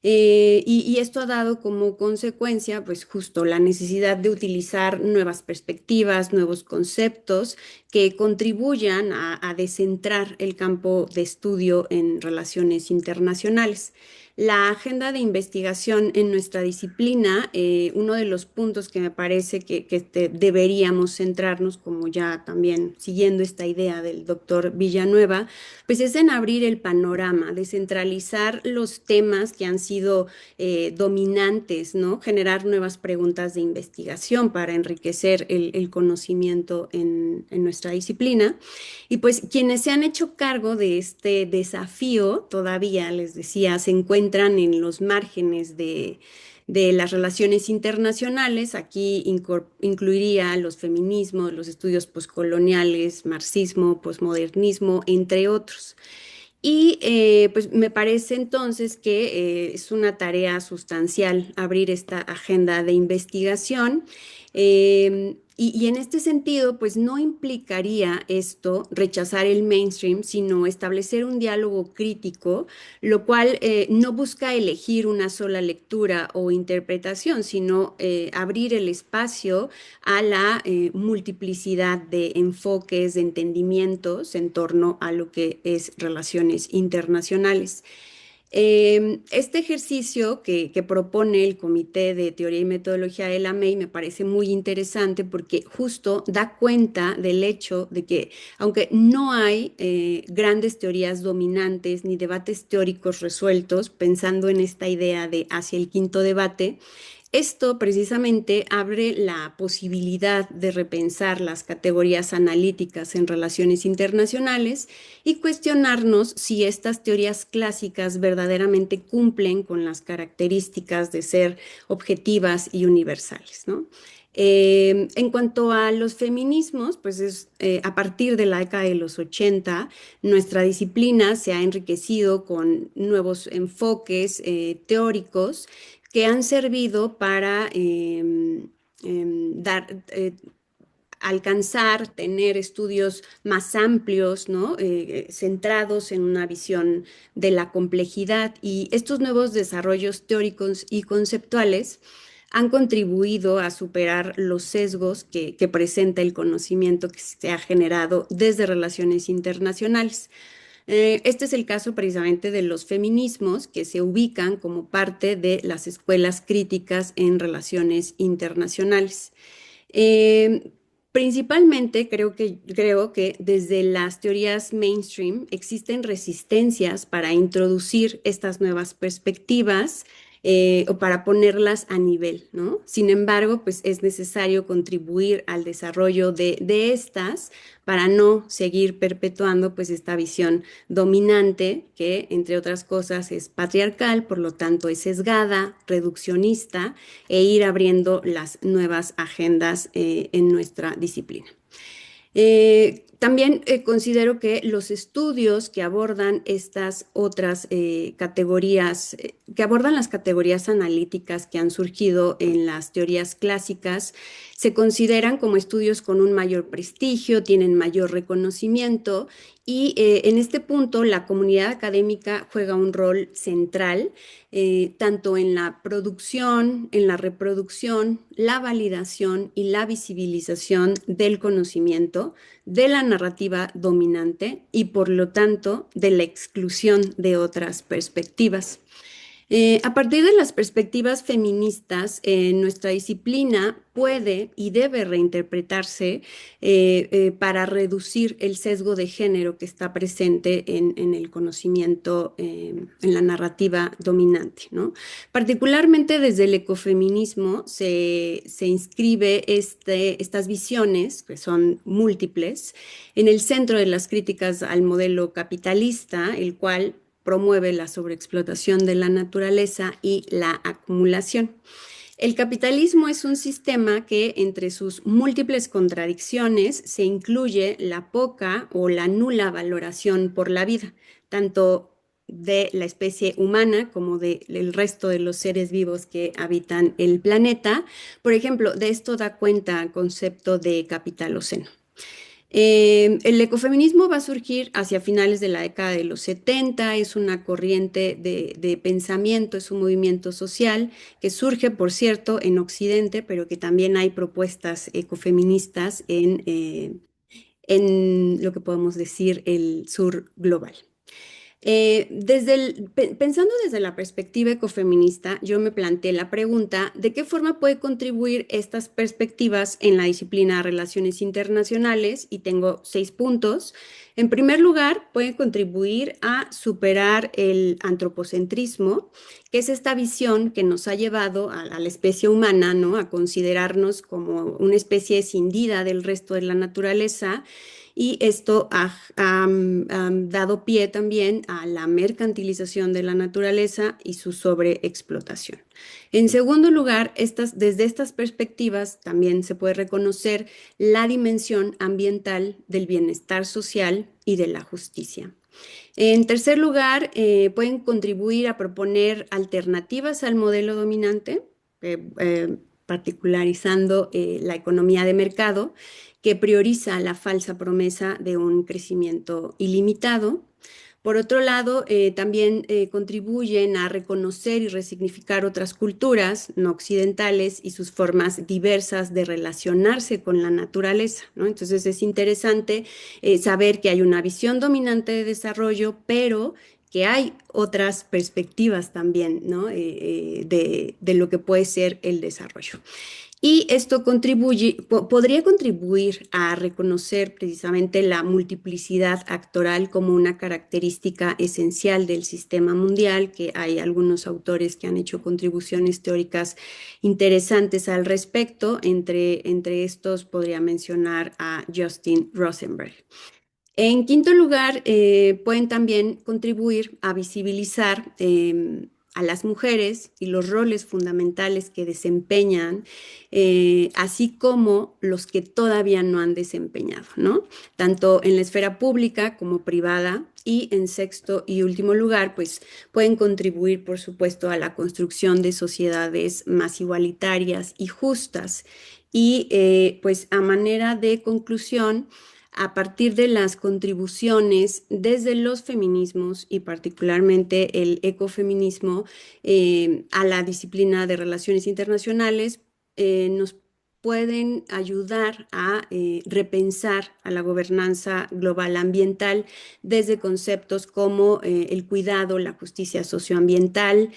Y esto ha dado como consecuencia, pues justo la necesidad de utilizar nuevas perspectivas, nuevos conceptos que contribuyan a descentrar el campo de estudio en relaciones internacionales. La agenda de investigación en nuestra disciplina, uno de los puntos que me parece que deberíamos centrarnos, como ya también siguiendo esta idea del doctor Villanueva, pues es en abrir el panorama, descentralizar los temas que han sido dominantes, ¿no? Generar nuevas preguntas de investigación para enriquecer el conocimiento en nuestra disciplina. Y pues quienes se han hecho cargo de este desafío, todavía les decía, se encuentran en los márgenes de las relaciones internacionales. Aquí incluiría los feminismos, los estudios poscoloniales, marxismo, posmodernismo, entre otros. Y pues me parece entonces que es una tarea sustancial abrir esta agenda de investigación. Y en este sentido, pues no implicaría esto rechazar el mainstream, sino establecer un diálogo crítico, lo cual no busca elegir una sola lectura o interpretación, sino abrir el espacio a la multiplicidad de enfoques, de entendimientos en torno a lo que es relaciones internacionales. Este ejercicio que propone el Comité de Teoría y Metodología de la MEI me parece muy interesante porque justo da cuenta del hecho de que, aunque no hay grandes teorías dominantes ni debates teóricos resueltos, pensando en esta idea de hacia el quinto debate, esto precisamente abre la posibilidad de repensar las categorías analíticas en relaciones internacionales y cuestionarnos si estas teorías clásicas verdaderamente cumplen con las características de ser objetivas y universales, ¿no? En cuanto a los feminismos, pues a partir de la década de los 80, nuestra disciplina se ha enriquecido con nuevos enfoques teóricos que han servido para dar alcanzar, tener estudios más amplios, ¿no? Centrados en una visión de la complejidad. Y estos nuevos desarrollos teóricos y conceptuales han contribuido a superar los sesgos que presenta el conocimiento que se ha generado desde relaciones internacionales. Este es el caso precisamente de los feminismos que se ubican como parte de las escuelas críticas en relaciones internacionales. Eh, Principalmente creo que desde las teorías mainstream existen resistencias para introducir estas nuevas perspectivas o para ponerlas a nivel, ¿no? Sin embargo, pues es necesario contribuir al desarrollo de estas para no seguir perpetuando pues esta visión dominante que, entre otras cosas, es patriarcal, por lo tanto es sesgada, reduccionista e ir abriendo las nuevas agendas en nuestra disciplina. También considero que los estudios que abordan estas otras categorías, que abordan las categorías analíticas que han surgido en las teorías clásicas, se consideran como estudios con un mayor prestigio, tienen mayor reconocimiento y en este punto la comunidad académica juega un rol central tanto en la producción, en la reproducción, la validación y la visibilización del conocimiento, de la narrativa dominante y por lo tanto de la exclusión de otras perspectivas. A partir de las perspectivas feministas, nuestra disciplina puede y debe reinterpretarse para reducir el sesgo de género que está presente en el conocimiento, en la narrativa dominante, ¿no? Particularmente desde el ecofeminismo se inscribe estas visiones, que son múltiples, en el centro de las críticas al modelo capitalista, el cual promueve la sobreexplotación de la naturaleza y la acumulación. El capitalismo es un sistema que entre sus múltiples contradicciones se incluye la poca o la nula valoración por la vida, tanto de la especie humana como del resto de los seres vivos que habitan el planeta. Por ejemplo, de esto da cuenta el concepto de capitaloceno. El ecofeminismo va a surgir hacia finales de la década de los 70, es una corriente de pensamiento, es un movimiento social que surge, por cierto, en Occidente, pero que también hay propuestas ecofeministas en lo que podemos decir el sur global. Pensando desde la perspectiva ecofeminista, yo me planteé la pregunta de qué forma puede contribuir estas perspectivas en la disciplina de relaciones internacionales y tengo 6 puntos. En primer lugar, pueden contribuir a superar el antropocentrismo, que es esta visión que nos ha llevado a la especie humana, ¿no? A considerarnos como una especie escindida del resto de la naturaleza. Y esto ha dado pie también a la mercantilización de la naturaleza y su sobreexplotación. En segundo lugar, desde estas perspectivas también se puede reconocer la dimensión ambiental del bienestar social y de la justicia. En tercer lugar, pueden contribuir a proponer alternativas al modelo dominante, particularizando la economía de mercado, que prioriza la falsa promesa de un crecimiento ilimitado. Por otro lado, también contribuyen a reconocer y resignificar otras culturas no occidentales y sus formas diversas de relacionarse con la naturaleza, ¿no? Entonces es interesante saber que hay una visión dominante de desarrollo, pero que hay otras perspectivas también, ¿no? De lo que puede ser el desarrollo. Y esto podría contribuir a reconocer precisamente la multiplicidad actoral como una característica esencial del sistema mundial, que hay algunos autores que han hecho contribuciones teóricas interesantes al respecto. Entre estos podría mencionar a Justin Rosenberg. En quinto lugar, pueden también contribuir a visibilizar a las mujeres y los roles fundamentales que desempeñan, así como los que todavía no han desempeñado, ¿no? Tanto en la esfera pública como privada. Y en sexto y último lugar, pues pueden contribuir, por supuesto, a la construcción de sociedades más igualitarias y justas. Y pues a manera de conclusión, a partir de las contribuciones desde los feminismos y particularmente el ecofeminismo a la disciplina de relaciones internacionales, nos pueden ayudar a repensar a la gobernanza global ambiental desde conceptos como el cuidado, la justicia socioambiental,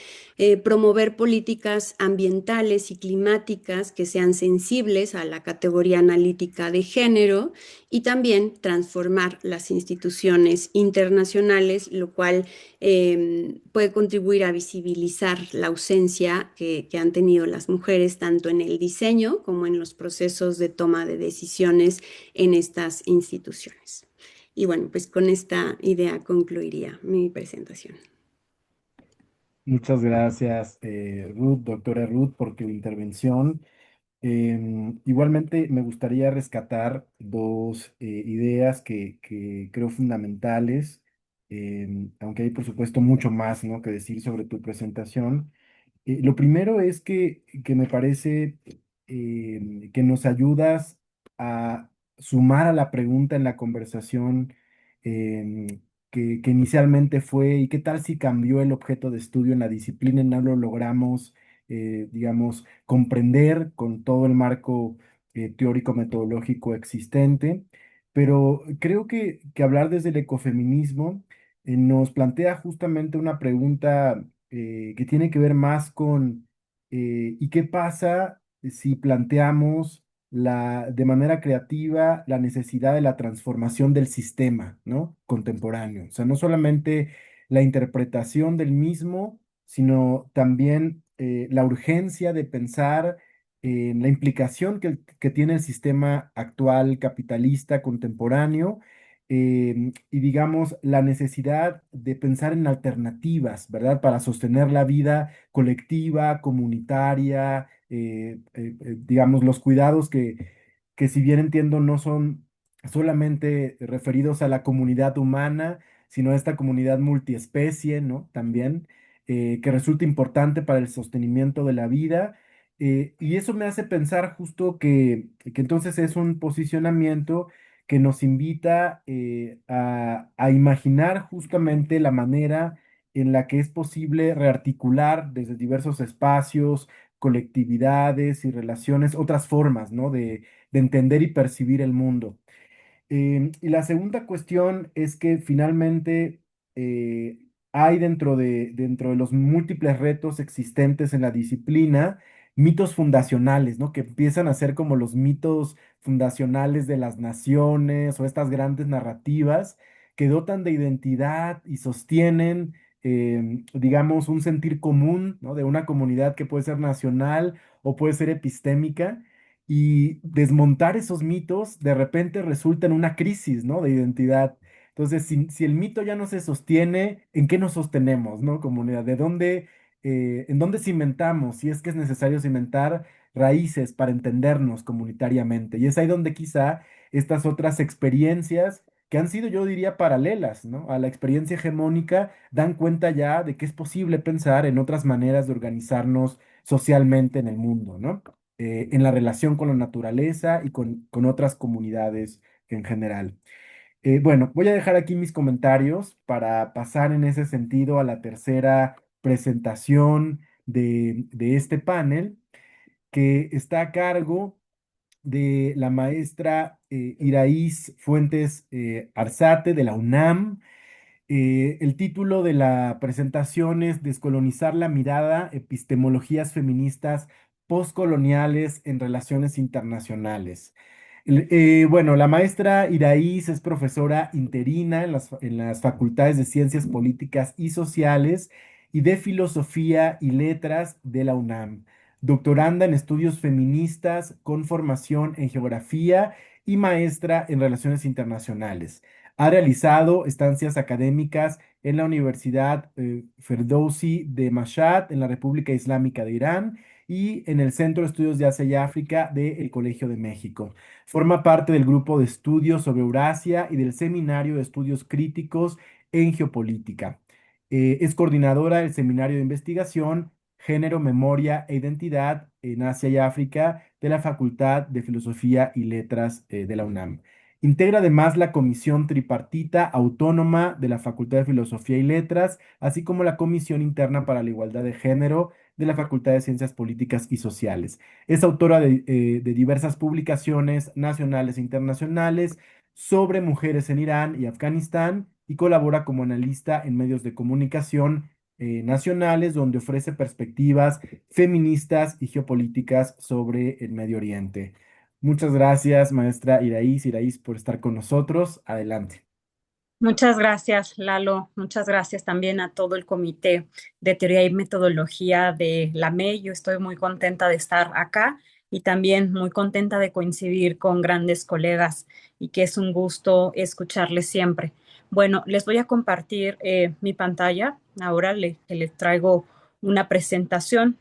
promover políticas ambientales y climáticas que sean sensibles a la categoría analítica de género y también transformar las instituciones internacionales, lo cual puede contribuir a visibilizar la ausencia que han tenido las mujeres tanto en el diseño como en los procesos de toma de decisiones en estas instituciones. Y bueno, pues con esta idea concluiría mi presentación. Muchas gracias, Ruth, doctora Ruth, por tu intervención. Igualmente me gustaría rescatar dos ideas que creo fundamentales, aunque hay por supuesto mucho más, ¿no?, que decir sobre tu presentación. Lo primero es que me parece que nos ayudas a sumar a la pregunta en la conversación em, que inicialmente fue, ¿y qué tal si cambió el objeto de estudio en la disciplina y no lo logramos, digamos, comprender con todo el marco teórico-metodológico existente? Pero creo que hablar desde el ecofeminismo nos plantea justamente una pregunta que tiene que ver más con ¿y qué pasa si planteamos de manera creativa la necesidad de la transformación del sistema, ¿no?, contemporáneo? O sea, no solamente la interpretación del mismo, sino también la urgencia de pensar en la implicación que tiene el sistema actual capitalista contemporáneo, y digamos la necesidad de pensar en alternativas, ¿verdad? Para sostener la vida colectiva, comunitaria, digamos los cuidados que si bien entiendo no son solamente referidos a la comunidad humana, sino a esta comunidad multiespecie, ¿no? También, que resulta importante para el sostenimiento de la vida. Y eso me hace pensar justo que entonces es un posicionamiento que nos invita a imaginar justamente la manera en la que es posible rearticular desde diversos espacios, colectividades y relaciones, otras formas, ¿no?, de entender y percibir el mundo. Y la segunda cuestión es que finalmente eh, hay dentro de los múltiples retos existentes en la disciplina, mitos fundacionales, ¿no?, que empiezan a ser como los mitos fundacionales de las naciones o estas grandes narrativas que dotan de identidad y sostienen, digamos, un sentir común, ¿no?, de una comunidad que puede ser nacional o puede ser epistémica, y desmontar esos mitos de repente resulta en una crisis, ¿no?, de identidad. Entonces, si el mito ya no se sostiene, ¿en qué nos sostenemos, ¿no, comunidad? ¿En dónde cimentamos? Si es que es necesario cimentar raíces para entendernos comunitariamente. Y es ahí donde quizá estas otras experiencias que han sido, yo diría, paralelas, ¿no?, a la experiencia hegemónica, dan cuenta ya de que es posible pensar en otras maneras de organizarnos socialmente en el mundo, ¿no? En la relación con la naturaleza y con otras comunidades en general. Bueno, voy a dejar aquí mis comentarios para pasar en ese sentido a la tercera presentación de este panel, que está a cargo de la maestra Iraíz Fuentes Arzate de la UNAM. El título de la presentación es Descolonizar la mirada, epistemologías feministas postcoloniales en relaciones internacionales. Bueno, la maestra Iraíz es profesora interina en las facultades de Ciencias Políticas y Sociales y de Filosofía y Letras de la UNAM. Doctoranda en estudios feministas con formación en geografía y maestra en relaciones internacionales. Ha realizado estancias académicas en la Universidad Ferdowsi de Mashhad, en la República Islámica de Irán, y en el Centro de Estudios de Asia y África del Colegio de México. Forma parte del grupo de estudios sobre Eurasia y del Seminario de Estudios Críticos en Geopolítica. Es coordinadora del Seminario de Investigación Género, Memoria e Identidad en Asia y África de la Facultad de Filosofía y Letras de la UNAM. Integra además la Comisión Tripartita Autónoma de la Facultad de Filosofía y Letras, así como la Comisión Interna para la Igualdad de Género de la Facultad de Ciencias Políticas y Sociales. Es autora de diversas publicaciones nacionales e internacionales sobre mujeres en Irán y Afganistán y colabora como analista en medios de comunicación nacionales, donde ofrece perspectivas feministas y geopolíticas sobre el Medio Oriente. Muchas gracias, maestra Iraíz, por estar con nosotros. Adelante. Muchas gracias, Lalo. Muchas gracias también a todo el Comité de Teoría y Metodología de la MEI. Yo estoy muy contenta de estar acá y también muy contenta de coincidir con grandes colegas y que es un gusto escucharles siempre. Bueno, les voy a compartir mi pantalla. Ahora les traigo una presentación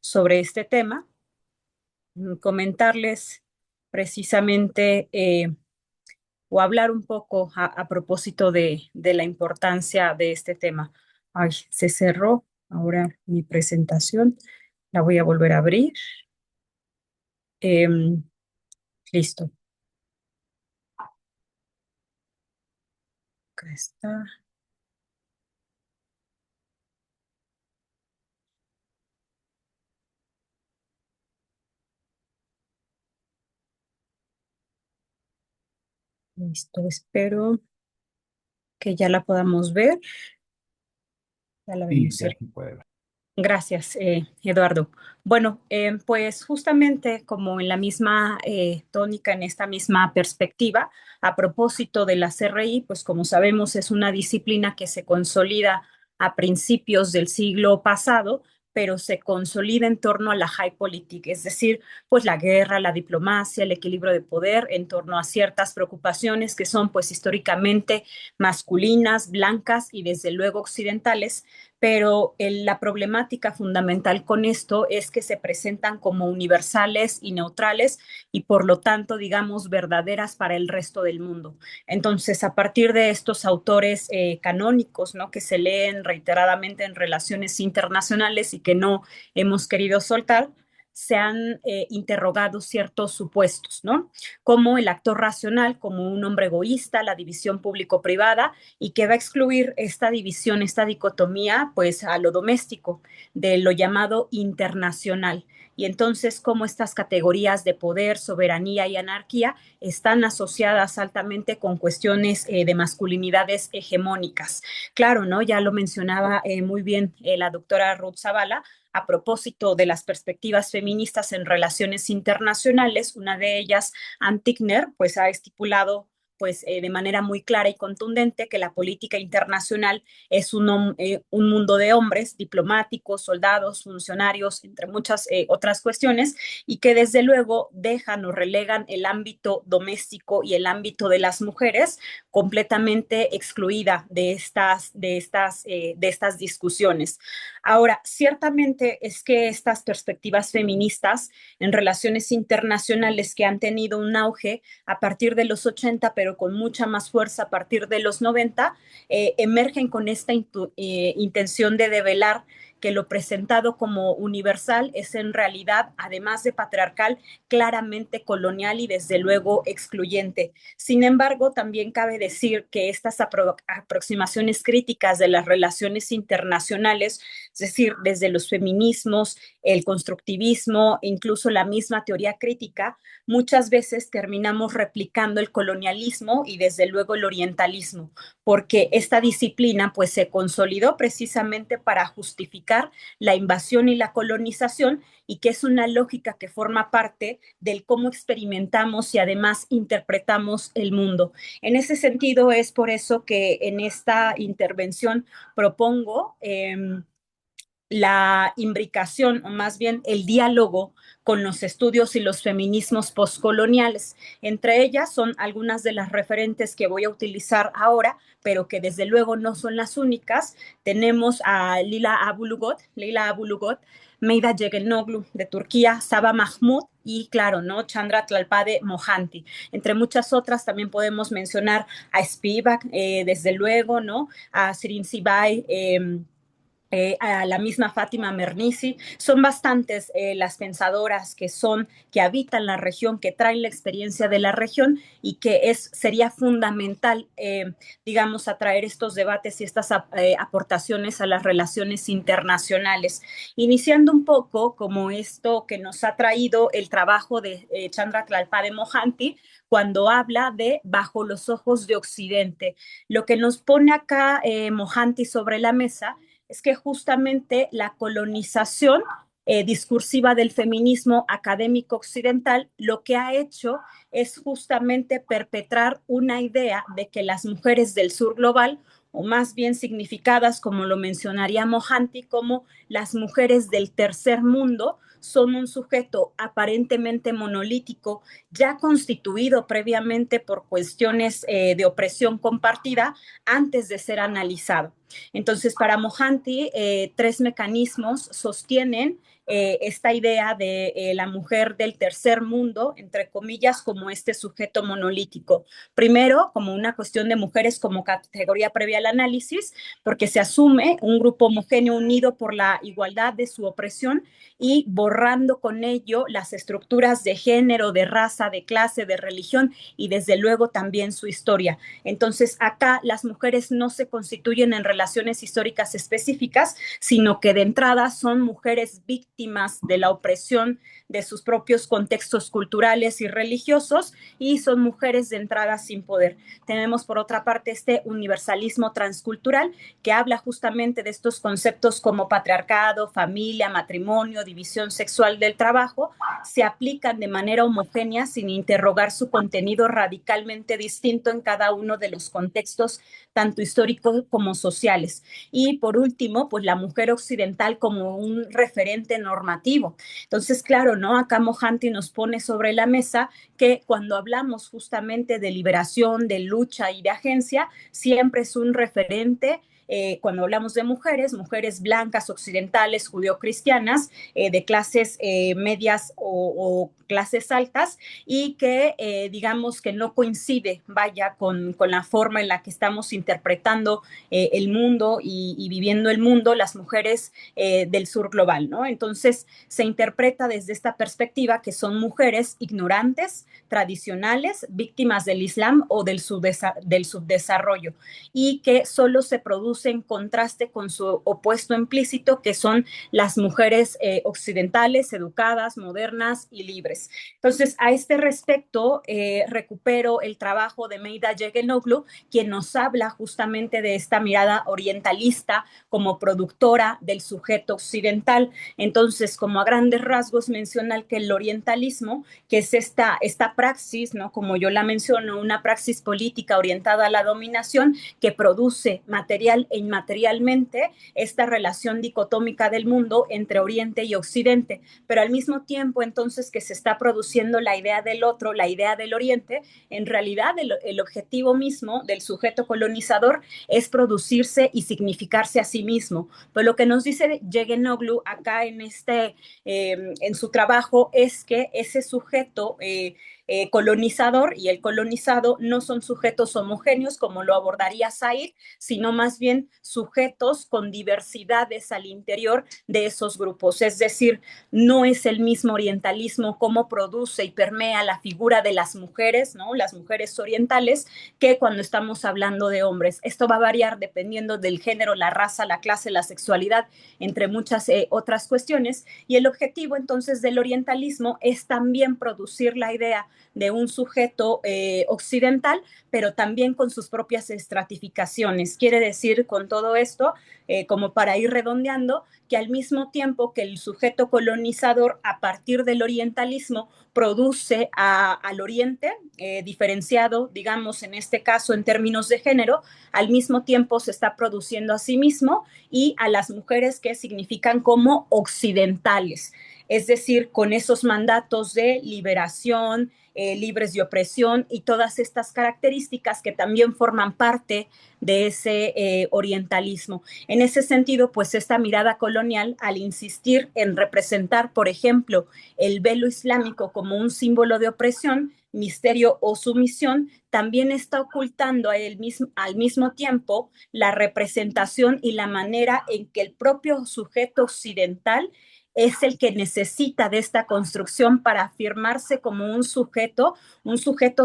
sobre este tema. Comentarles precisamente o hablar un poco a propósito de la importancia de este tema. Ay, se cerró ahora mi presentación. La voy a volver a abrir. Em, Listo. Acá está. Listo, espero que ya la podamos ver. Ya la Sí, vemos, ya ¿cierto? se puede ver. Gracias, Eduardo. Bueno, pues justamente como en la misma tónica, en esta misma perspectiva, a propósito de la CRI, pues como sabemos es una disciplina que se consolida a principios del siglo pasado, pero se consolida en torno a la high politic, es decir, pues la guerra, la diplomacia, el equilibrio de poder, en torno a ciertas preocupaciones que son pues históricamente masculinas, blancas y desde luego occidentales, pero la problemática fundamental con esto es que se presentan como universales y neutrales y por lo tanto, digamos, verdaderas para el resto del mundo. Entonces, a partir de estos autores canónicos, ¿no? Que se leen reiteradamente en relaciones internacionales y que no hemos querido soltar, se han interrogado ciertos supuestos, ¿no? Como el actor racional, como un hombre egoísta, la división público-privada, y que va a excluir esta división, esta dicotomía, pues a lo doméstico, de lo llamado internacional. Y entonces, cómo estas categorías de poder, soberanía y anarquía están asociadas altamente con cuestiones de masculinidades hegemónicas. Claro, ¿no? Ya lo mencionaba muy bien la doctora Ruth Zavala, a propósito de las perspectivas feministas en relaciones internacionales. Una de ellas, Ann Tickner, pues ha estipulado pues de manera muy clara y contundente que la política internacional es un mundo de hombres, diplomáticos, soldados, funcionarios, entre muchas otras cuestiones, y que desde luego dejan o relegan el ámbito doméstico y el ámbito de las mujeres completamente excluida de estas discusiones. Ahora, ciertamente es que estas perspectivas feministas en relaciones internacionales que han tenido un auge a partir de los 80, pero con mucha más fuerza a partir de los 90, emergen con esta intención de develar que lo presentado como universal es en realidad, además de patriarcal, claramente colonial y desde luego excluyente. Sin embargo, también cabe decir que estas aproximaciones críticas de las relaciones internacionales, es decir, desde los feminismos, el constructivismo, incluso la misma teoría crítica, muchas veces terminamos replicando el colonialismo y desde luego el orientalismo, porque esta disciplina pues se consolidó precisamente para justificar la invasión y la colonización y que es una lógica que forma parte del cómo experimentamos y además interpretamos el mundo. En ese sentido es por eso que en esta intervención propongo la imbricación, o más bien el diálogo con los estudios y los feminismos postcoloniales. Entre ellas son algunas de las referentes que voy a utilizar ahora, pero que desde luego no son las únicas. Tenemos a Leila Abulugot, Meida Yegenoglu de Turquía, Saba Mahmoud y claro, ¿no? Chandra Tlalpade Mohanty. Entre muchas otras también podemos mencionar a Spivak, desde luego, ¿no? A Sirin Sibai, a la misma Fátima Mernissi. Son bastantes las pensadoras que habitan la región, que traen la experiencia de la región y que sería fundamental, digamos, atraer estos debates y estas aportaciones a las relaciones internacionales. Iniciando un poco como esto que nos ha traído el trabajo de Chandra Tlalpade Mohanty, cuando habla de Bajo los ojos de Occidente. Lo que nos pone acá Mohanty sobre la mesa es que justamente la colonización discursiva del feminismo académico occidental lo que ha hecho es justamente perpetrar una idea de que las mujeres del sur global, o más bien significadas, como lo mencionaría Mohanty, como las mujeres del tercer mundo, son un sujeto aparentemente monolítico, ya constituido previamente por cuestiones de opresión compartida antes de ser analizado. Entonces, para Mohanty, tres mecanismos sostienen esta idea de la mujer del tercer mundo, entre comillas, como este sujeto monolítico. Primero, como una cuestión de mujeres como categoría previa al análisis, porque se asume un grupo homogéneo unido por la igualdad de su opresión y borrando con ello las estructuras de género, de raza, de clase, de religión y desde luego también su historia. Entonces, acá las mujeres no se constituyen en relaciones históricas específicas, sino que de entrada son mujeres víctimas de la opresión de sus propios contextos culturales y religiosos y son mujeres de entrada sin poder. Tenemos por otra parte este universalismo transcultural que habla justamente de estos conceptos como patriarcado, familia, matrimonio, división sexual del trabajo, se aplican de manera homogénea sin interrogar su contenido radicalmente distinto en cada uno de los contextos, tanto históricos como sociales. Y por último, pues la mujer occidental como un referente normativo. Entonces, claro, ¿no? Acá Mohanty nos pone sobre la mesa que cuando hablamos justamente de liberación, de lucha y de agencia, siempre es un referente cuando hablamos de mujeres, mujeres blancas, occidentales, judeocristianas, de clases medias o clases altas y que digamos que no coincide, vaya, con la forma en la que estamos interpretando el mundo y viviendo el mundo las mujeres del sur global, ¿no? Entonces se interpreta desde esta perspectiva que son mujeres ignorantes, tradicionales, víctimas del Islam o del subdesarrollo y que solo se produce en contraste con su opuesto implícito, que son las mujeres occidentales, educadas, modernas y libres. Entonces, a este respecto, recupero el trabajo de Meida Yegenoglu, quien nos habla justamente de esta mirada orientalista como productora del sujeto occidental. Entonces, como a grandes rasgos menciona que el orientalismo, que es esta praxis, ¿no? Como yo la menciono, una praxis política orientada a la dominación que produce material e inmaterialmente esta relación dicotómica del mundo entre Oriente y Occidente, pero al mismo tiempo entonces que se está produciendo la idea del otro, la idea del Oriente, en realidad el objetivo mismo del sujeto colonizador es producirse y significarse a sí mismo. Pues lo que nos dice Yegenoglu acá en su trabajo es que ese sujeto colonizador y el colonizado no son sujetos homogéneos como lo abordaría Said, sino más bien sujetos con diversidades al interior de esos grupos. Es decir, no es el mismo orientalismo como produce y permea la figura de las mujeres, ¿no? Las mujeres orientales, que cuando estamos hablando de hombres. Esto va a variar dependiendo del género, la raza, la clase, la sexualidad, entre muchas otras cuestiones. Y el objetivo entonces del orientalismo es también producir la idea de un sujeto occidental, pero también con sus propias estratificaciones. Quiere decir con todo esto, como para ir redondeando, que al mismo tiempo que el sujeto colonizador a partir del orientalismo produce al oriente, diferenciado, digamos, en este caso en términos de género, al mismo tiempo se está produciendo a sí mismo y a las mujeres que significan como occidentales, es decir, con esos mandatos de liberación, libres de opresión y todas estas características que también forman parte de ese orientalismo. En ese sentido, pues esta mirada colonial, al insistir en representar, por ejemplo, el velo islámico como un símbolo de opresión, misterio o sumisión, también está ocultando al mismo tiempo la representación y la manera en que el propio sujeto occidental es el que necesita de esta construcción para afirmarse como un sujeto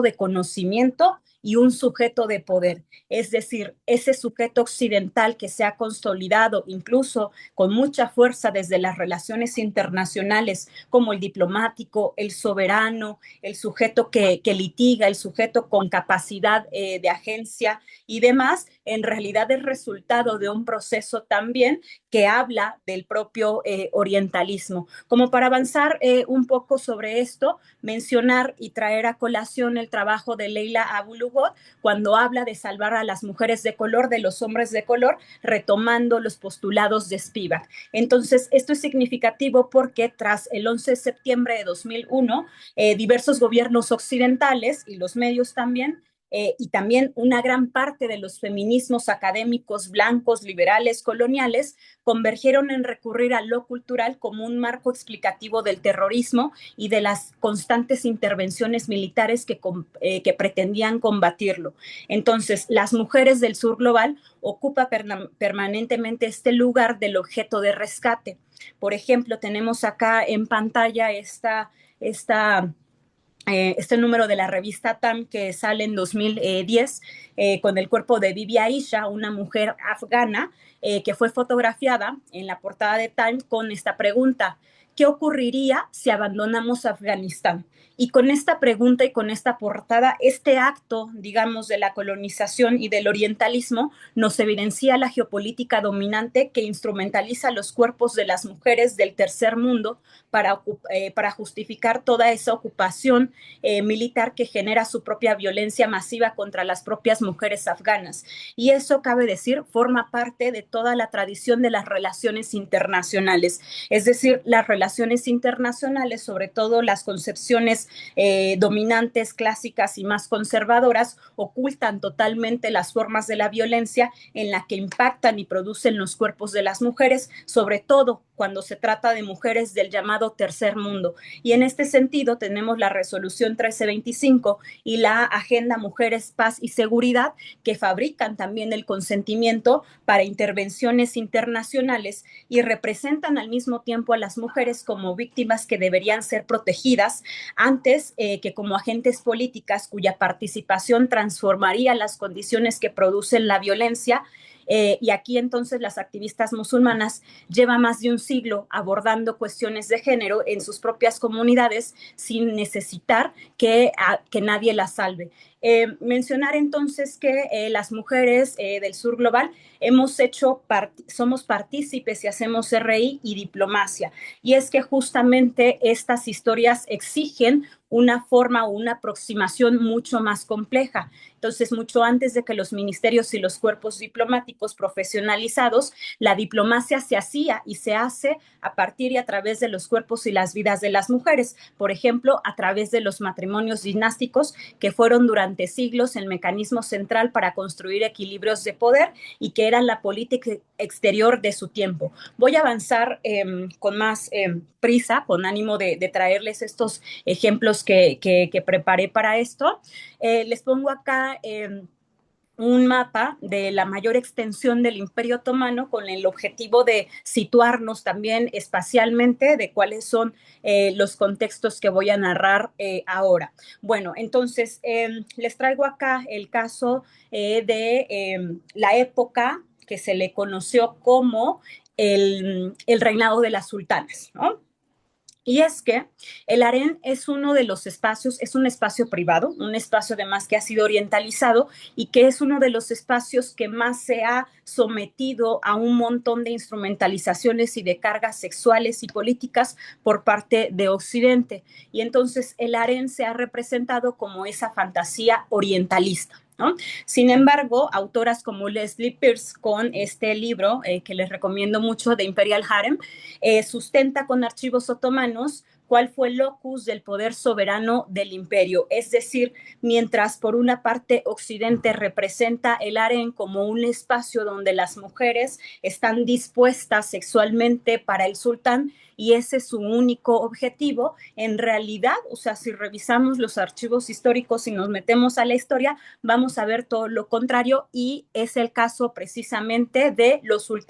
de conocimiento y un sujeto de poder. Es decir, ese sujeto occidental que se ha consolidado incluso con mucha fuerza desde las relaciones internacionales, como el diplomático, el soberano, el sujeto que litiga, el sujeto con capacidad de agencia y demás, en realidad es resultado de un proceso también que habla del propio orientalismo. Como para avanzar un poco sobre esto, mencionar y traer a colación el trabajo de Leila Abu-Lughod cuando habla de salvar a las mujeres de color de los hombres de color, retomando los postulados de Spivak. Entonces, esto es significativo porque tras el 11 de septiembre de 2001, diversos gobiernos occidentales y los medios también y también una gran parte de los feminismos académicos blancos, liberales, coloniales, convergieron en recurrir a lo cultural como un marco explicativo del terrorismo y de las constantes intervenciones militares que pretendían combatirlo. Entonces, las mujeres del sur global ocupan permanentemente este lugar del objeto de rescate. Por ejemplo, tenemos acá en pantalla este número de la revista Time que sale en 2010 con el cuerpo de Bibi Aisha, una mujer afgana que fue fotografiada en la portada de Time con esta pregunta: ¿qué ocurriría si abandonamos Afganistán? Y con esta pregunta y con esta portada, este acto, digamos, de la colonización y del orientalismo nos evidencia la geopolítica dominante que instrumentaliza los cuerpos de las mujeres del tercer mundo para justificar toda esa ocupación militar que genera su propia violencia masiva contra las propias mujeres afganas. Y eso, cabe decir, forma parte de toda la tradición de las relaciones internacionales. Es decir, las relaciones internacionales, sobre todo las concepciones dominantes, clásicas y más conservadoras, ocultan totalmente las formas de la violencia en la que impactan y producen los cuerpos de las mujeres, sobre todo cuando se trata de mujeres del llamado tercer mundo. Y en este sentido tenemos la resolución 1325 y la Agenda Mujeres, Paz y Seguridad, que fabrican también el consentimiento para intervenciones internacionales y representan al mismo tiempo a las mujeres como víctimas que deberían ser protegidas antes que como agentes políticas cuya participación transformaría las condiciones que producen la violencia. Y aquí entonces las activistas musulmanas llevan más de un siglo abordando cuestiones de género en sus propias comunidades sin necesitar que nadie las salve. Mencionar entonces que las mujeres del sur global somos partícipes y hacemos RI y diplomacia. Y es que justamente estas historias exigen una forma o una aproximación mucho más compleja. Entonces, mucho antes de que los ministerios y los cuerpos diplomáticos profesionalizados, la diplomacia se hacía y se hace a partir y a través de los cuerpos y las vidas de las mujeres. Por ejemplo, a través de los matrimonios dinásticos que fueron durante siglos el mecanismo central para construir equilibrios de poder y que eran la política exterior de su tiempo. Voy a avanzar con más prisa, con ánimo de traerles estos ejemplos que preparé para esto. Les pongo acá un mapa de la mayor extensión del Imperio Otomano con el objetivo de situarnos también espacialmente de cuáles son los contextos que voy a narrar ahora. Bueno, entonces les traigo acá el caso de la época que se le conoció como el reinado de las sultanas, ¿no? Y es que el harén es uno de los espacios, es un espacio privado, un espacio además que ha sido orientalizado y que es uno de los espacios que más se ha sometido a un montón de instrumentalizaciones y de cargas sexuales y políticas por parte de Occidente. Y entonces el harén se ha representado como esa fantasía orientalista, ¿no? Sin embargo, autoras como Leslie Pierce, con este libro que les recomiendo mucho de Imperial Harem, sustenta con archivos otomanos cuál fue el locus del poder soberano del imperio. Es decir, mientras por una parte Occidente representa el harén como un espacio donde las mujeres están dispuestas sexualmente para el sultán, y ese es su único objetivo, en realidad, o sea, si revisamos los archivos históricos y nos metemos a la historia, vamos a ver todo lo contrario, y es el caso precisamente de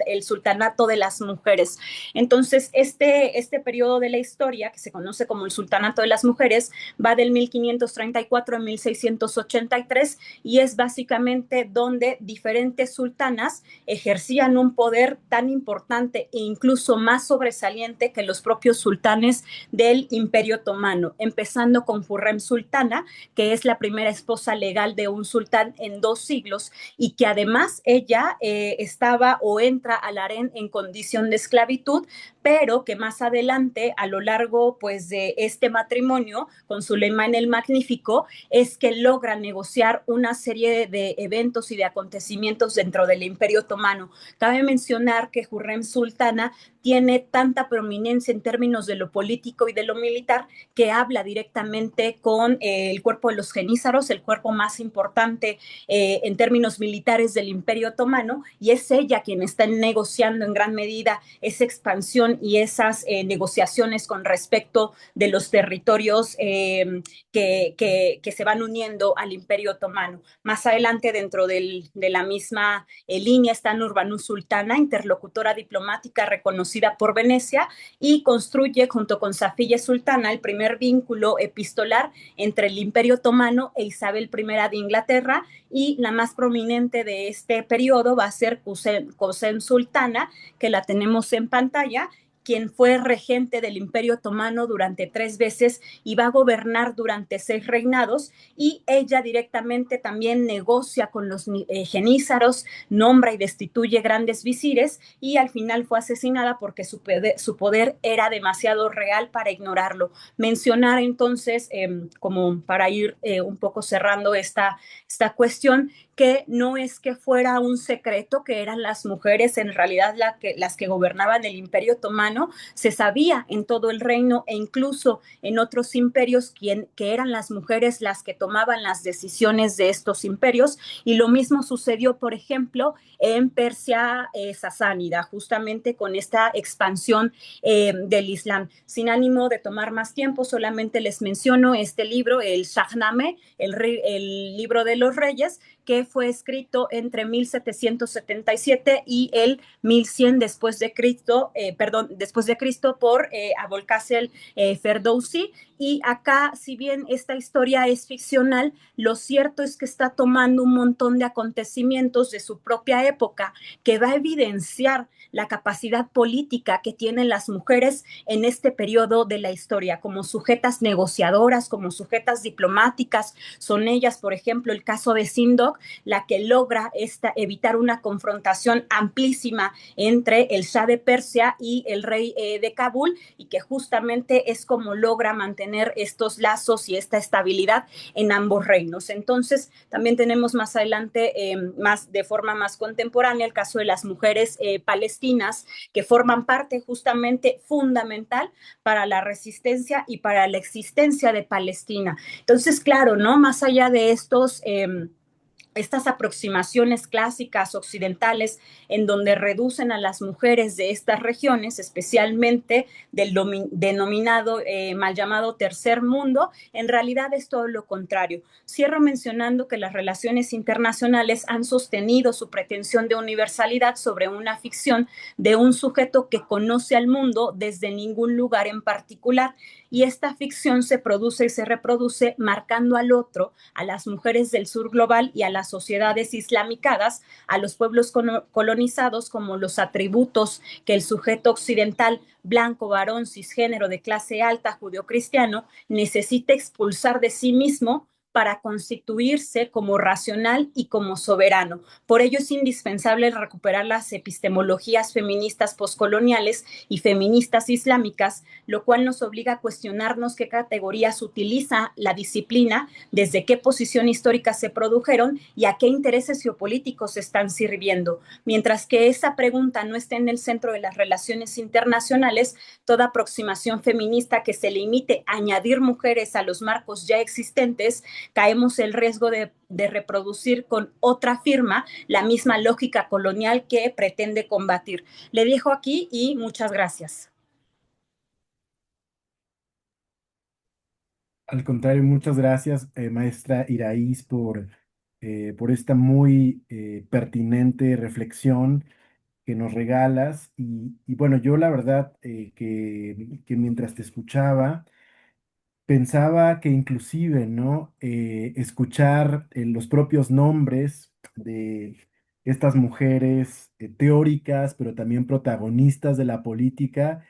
el sultanato de las mujeres. Entonces, este periodo de la historia, que se conoce como el Sultanato de las Mujeres, va del 1534 a 1683 y es básicamente donde diferentes sultanas ejercían un poder tan importante e incluso más sobresaliente que los propios sultanes del Imperio Otomano, empezando con Hurrem Sultana, que es la primera esposa legal de un sultán en 2 siglos y que además ella estaba o entra al harén en condición de esclavitud, pero que más adelante, a lo largo pues de este matrimonio con Suleimán el Magnífico, es que logra negociar una serie de eventos y de acontecimientos dentro del Imperio Otomano. Cabe mencionar que Hurrem Sultana tiene tanta prominencia en términos de lo político y de lo militar que habla directamente con el cuerpo de los genízaros, el cuerpo más importante en términos militares del Imperio Otomano, y es ella quien está negociando en gran medida esa expansión y esas negociaciones con respecto de los territorios que se van uniendo al Imperio Otomano. Más adelante, dentro de la misma línea, está Nurbanus Sultana, interlocutora diplomática reconocida por Venecia, y construye junto con Safiye Sultana el primer vínculo epistolar entre el Imperio Otomano e Isabel I de Inglaterra, y la más prominente de este periodo va a ser Kösem Sultana, que la tenemos en pantalla, quien fue regente del Imperio Otomano durante 3 veces y va a gobernar durante 6 reinados, y ella directamente también negocia con los genízaros, nombra y destituye grandes visires, y al final fue asesinada porque su poder era demasiado real para ignorarlo. Mencionar entonces, como para ir un poco cerrando esta cuestión, que no es que fuera un secreto que eran las mujeres en realidad las que gobernaban el Imperio Otomano. Se sabía en todo el reino e incluso en otros imperios que eran las mujeres las que tomaban las decisiones de estos imperios, y lo mismo sucedió, por ejemplo, en Persia sasánida, justamente con esta expansión del Islam. Sin ánimo de tomar más tiempo, solamente les menciono este libro, el Shahnameh, el libro de los reyes, que fue escrito entre 1777 y el 1100 después de Cristo, por Abolcasel Ferdowsi. Y acá, si bien esta historia es ficcional, lo cierto es que está tomando un montón de acontecimientos de su propia época que va a evidenciar la capacidad política que tienen las mujeres en este periodo de la historia, como sujetas negociadoras, como sujetas diplomáticas. Son ellas, por ejemplo, el caso de Sindok, la que logra evitar una confrontación amplísima entre el Shah de Persia y el rey de Kabul, y que justamente es como logra mantener estos lazos y esta estabilidad en ambos reinos. Entonces, también tenemos más adelante, de forma más contemporánea, el caso de las mujeres palestinas, que forman parte justamente fundamental para la resistencia y para la existencia de Palestina. Entonces, claro, ¿no? Más allá de estas aproximaciones clásicas occidentales en donde reducen a las mujeres de estas regiones, especialmente del denominado mal llamado tercer mundo, en realidad es todo lo contrario. Cierro mencionando que las relaciones internacionales han sostenido su pretensión de universalidad sobre una ficción de un sujeto que conoce al mundo desde ningún lugar en particular, y esta ficción se produce y se reproduce marcando al otro, a las mujeres del sur global y a la las sociedades islamicadas a los pueblos colonizados como los atributos que el sujeto occidental, blanco, varón, cisgénero, de clase alta, judeocristiano, necesita expulsar de sí mismo para constituirse como racional y como soberano. Por ello es indispensable recuperar las epistemologías feministas postcoloniales y feministas islámicas, lo cual nos obliga a cuestionarnos qué categorías utiliza la disciplina, desde qué posición histórica se produjeron y a qué intereses geopolíticos están sirviendo. Mientras que esa pregunta no esté en el centro de las relaciones internacionales, toda aproximación feminista que se limite a añadir mujeres a los marcos ya existentes, caemos el riesgo de reproducir con otra firma la misma lógica colonial que pretende combatir. Le dejo aquí y muchas gracias. Al contrario, muchas gracias, maestra Iraíz, por esta muy pertinente reflexión que nos regalas. Y bueno, yo la verdad que mientras te escuchaba, pensaba que inclusive, ¿no? Escuchar los propios nombres de estas mujeres teóricas, pero también protagonistas de la política,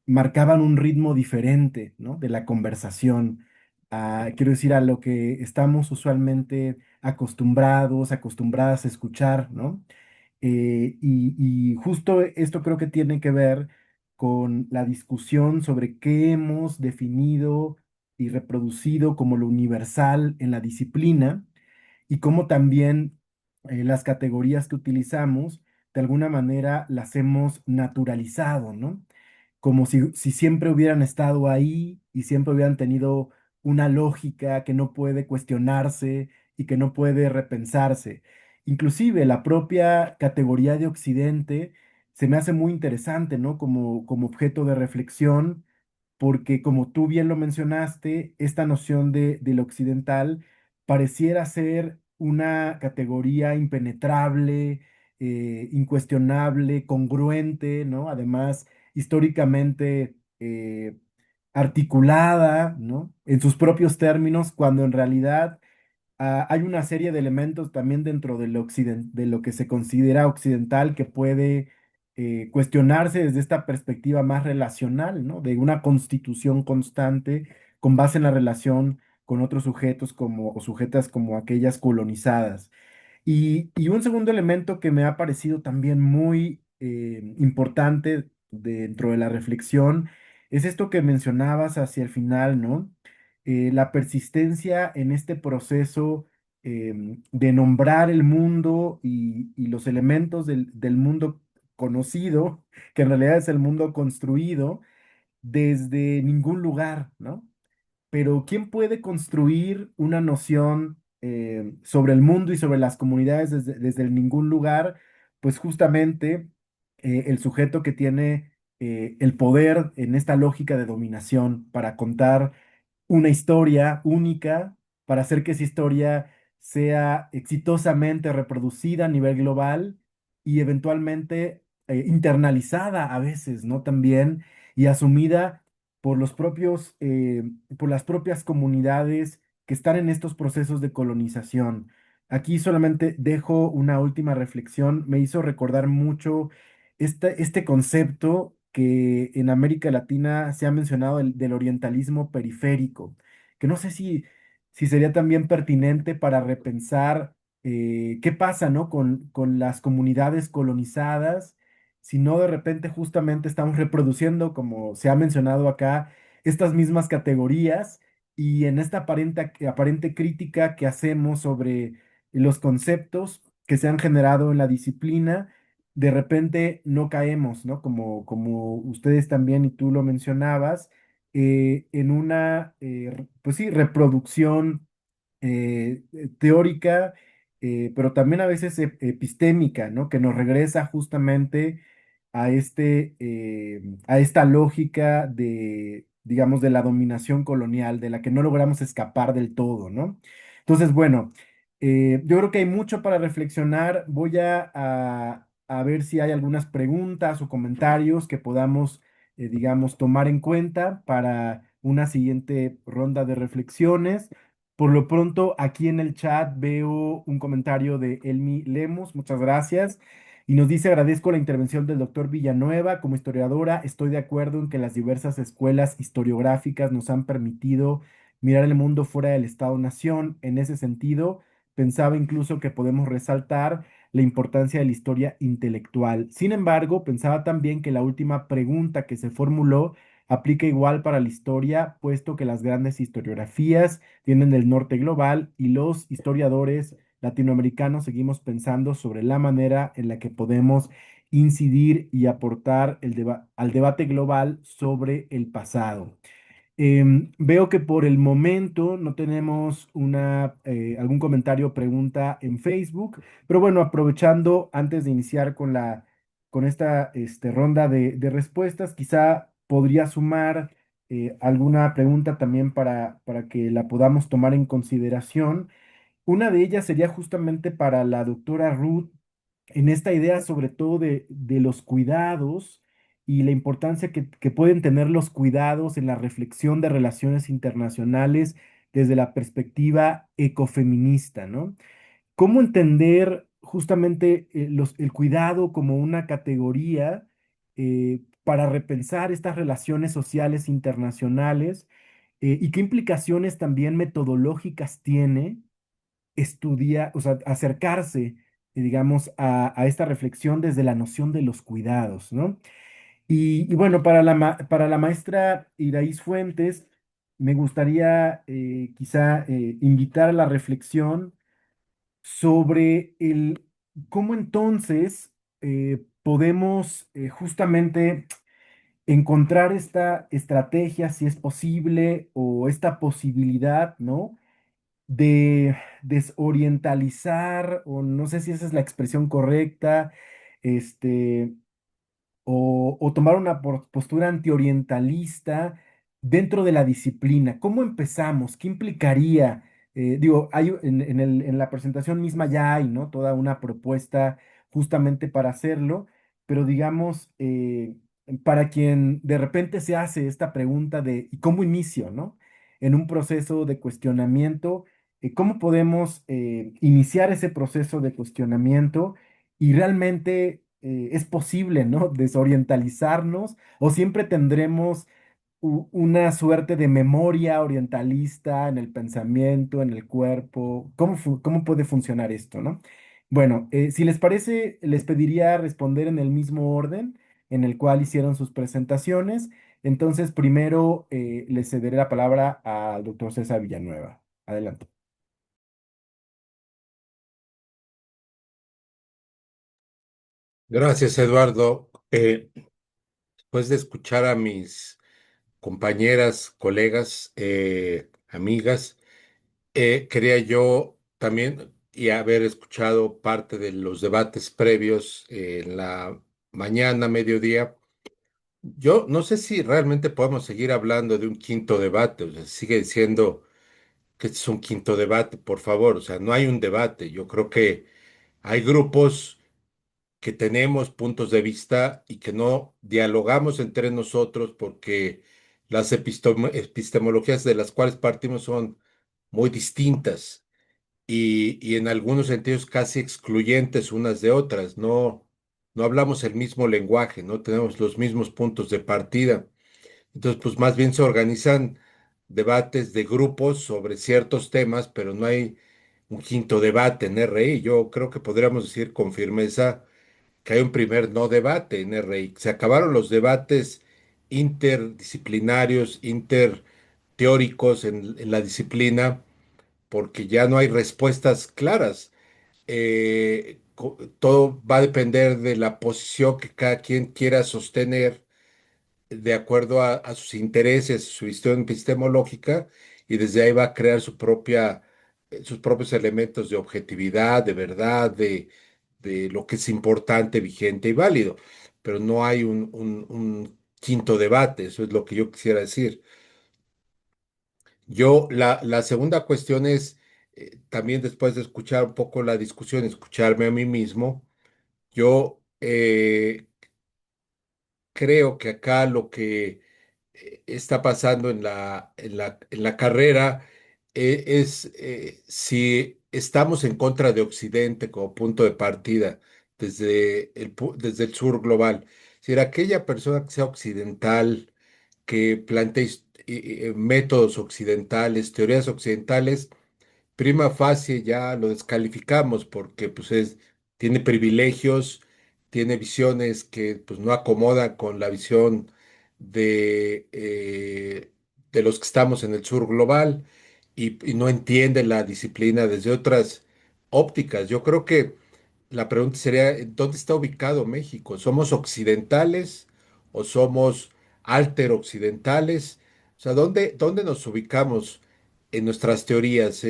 marcaban un ritmo diferente, ¿no? De la conversación. Quiero decir, a lo que estamos usualmente acostumbradas a escuchar, ¿no? Y justo esto creo que tiene que ver con la discusión sobre qué hemos definido y reproducido como lo universal en la disciplina y cómo también las categorías que utilizamos de alguna manera las hemos naturalizado, ¿no? Como si siempre hubieran estado ahí y siempre hubieran tenido una lógica que no puede cuestionarse y que no puede repensarse. Inclusive la propia categoría de Occidente se me hace muy interesante, ¿no? Como objeto de reflexión, porque como tú bien lo mencionaste, esta noción del occidental pareciera ser una categoría impenetrable, incuestionable, congruente, ¿no? Además, históricamente articulada, ¿no? En sus propios términos, cuando en realidad hay una serie de elementos también dentro de lo que se considera occidental que puede cuestionarse desde esta perspectiva más relacional, ¿no? De una constitución constante con base en la relación con otros sujetos o sujetas como aquellas colonizadas. Y un segundo elemento que me ha parecido también muy importante dentro de la reflexión es esto que mencionabas hacia el final, ¿no? La persistencia en este proceso de nombrar el mundo y los elementos del mundo conocido, que en realidad es el mundo construido, desde ningún lugar, ¿no? Pero ¿quién puede construir una noción sobre el mundo y sobre las comunidades desde el ningún lugar? Pues justamente el sujeto que tiene el poder en esta lógica de dominación para contar una historia única, para hacer que esa historia sea exitosamente reproducida a nivel global y eventualmente internalizada a veces, ¿no? También y asumida por por las propias comunidades que están en estos procesos de colonización. Aquí solamente dejo una última reflexión. Me hizo recordar mucho este concepto que en América Latina se ha mencionado del orientalismo periférico, que no sé si sería también pertinente para repensar qué pasa, ¿no? Con las comunidades colonizadas, si no de repente justamente estamos reproduciendo, como se ha mencionado acá, estas mismas categorías y en esta aparente crítica que hacemos sobre los conceptos que se han generado en la disciplina, de repente no caemos, ¿no? Como ustedes también y tú lo mencionabas, en una, pues sí, reproducción teórica, pero también a veces epistémica, ¿no? Que nos regresa justamente a esta lógica de, digamos, de la dominación colonial, de la que no logramos escapar del todo, ¿no? Entonces, bueno, yo creo que hay mucho para reflexionar. Voy a ver si hay algunas preguntas o comentarios que podamos, digamos, tomar en cuenta para una siguiente ronda de reflexiones. Por lo pronto, aquí en el chat veo un comentario de Elmi Lemos, muchas gracias. Y nos dice, agradezco la intervención del doctor Villanueva. Como historiadora, estoy de acuerdo en que las diversas escuelas historiográficas nos han permitido mirar el mundo fuera del Estado-nación. En ese sentido, pensaba incluso que podemos resaltar la importancia de la historia intelectual. Sin embargo, pensaba también que la última pregunta que se formuló aplica igual para la historia, puesto que las grandes historiografías vienen del norte global y los historiadores latinoamericanos seguimos pensando sobre la manera en la que podemos incidir y aportar al debate global sobre el pasado. Veo que por el momento no tenemos algún comentario o pregunta en Facebook, pero bueno, aprovechando antes de iniciar con esta ronda de respuestas, quizá podría sumar alguna pregunta también para que la podamos tomar en consideración. Una de ellas sería justamente para la doctora Ruth, en esta idea sobre todo de los cuidados y la importancia que pueden tener los cuidados en la reflexión de relaciones internacionales desde la perspectiva ecofeminista, ¿no? ¿Cómo entender justamente el cuidado como una categoría para repensar estas relaciones sociales internacionales y qué implicaciones también metodológicas tiene? O sea, acercarse, digamos, a esta reflexión desde la noción de los cuidados, ¿no? Y bueno, para la maestra Iraíz Fuentes, me gustaría quizá invitar a la reflexión sobre cómo entonces podemos justamente encontrar esta estrategia, si es posible, o esta posibilidad, ¿no? De desorientalizar, o no sé si esa es la expresión correcta, este, o tomar una postura antiorientalista dentro de la disciplina. ¿Cómo empezamos? ¿Qué implicaría? Digo, en la presentación misma ya hay, ¿no? Toda una propuesta justamente para hacerlo, pero digamos, para quien de repente se hace esta pregunta de ¿y cómo inicio, ¿no? En un proceso de cuestionamiento, ¿cómo podemos iniciar ese proceso de cuestionamiento? Y realmente es posible, ¿no? Desorientalizarnos o siempre tendremos una suerte de memoria orientalista en el pensamiento, en el cuerpo. ¿Cómo puede funcionar esto, ¿no? Bueno, si les parece, les pediría responder en el mismo orden en el cual hicieron sus presentaciones. Entonces, primero les cederé la palabra al doctor César Villanueva. Adelante. Gracias, Eduardo. Después de escuchar a mis compañeras, colegas, amigas, quería yo también y haber escuchado parte de los debates previos en la mañana, mediodía. Yo no sé si realmente podemos seguir hablando de un quinto debate, o sea, sigue diciendo que este es un quinto debate, por favor, o sea, no hay un debate. Yo creo que hay grupos que tenemos puntos de vista y que no dialogamos entre nosotros porque las epistemologías de las cuales partimos son muy distintas y en algunos sentidos casi excluyentes unas de otras. No, no hablamos el mismo lenguaje, no tenemos los mismos puntos de partida. Entonces, pues más bien se organizan debates de grupos sobre ciertos temas, pero no hay un quinto debate en RI. Yo creo que podríamos decir con firmeza que hay un primer no debate en RI. Se acabaron los debates interdisciplinarios, interteóricos en la disciplina, porque ya no hay respuestas claras. Todo va a depender de la posición que cada quien quiera sostener de acuerdo a sus intereses, su historia epistemológica, y desde ahí va a crear sus propios elementos de objetividad, de verdad, de lo que es importante, vigente y válido. Pero no hay un quinto debate, eso es lo que yo quisiera decir. La segunda cuestión es, también después de escuchar un poco la discusión, escucharme a mí mismo, yo creo que acá lo que está pasando en la carrera si estamos en contra de Occidente como punto de partida desde el sur global, si era aquella persona que sea occidental, que plantee métodos occidentales, teorías occidentales, prima facie ya lo descalificamos porque pues tiene privilegios, tiene visiones que pues no acomodan con la visión de, eh, de los que estamos en el sur global y no entiende la disciplina desde otras ópticas. Yo creo que la pregunta sería, ¿dónde está ubicado México? ¿Somos occidentales o somos occidentales? O sea, ¿dónde nos ubicamos en nuestras teorías?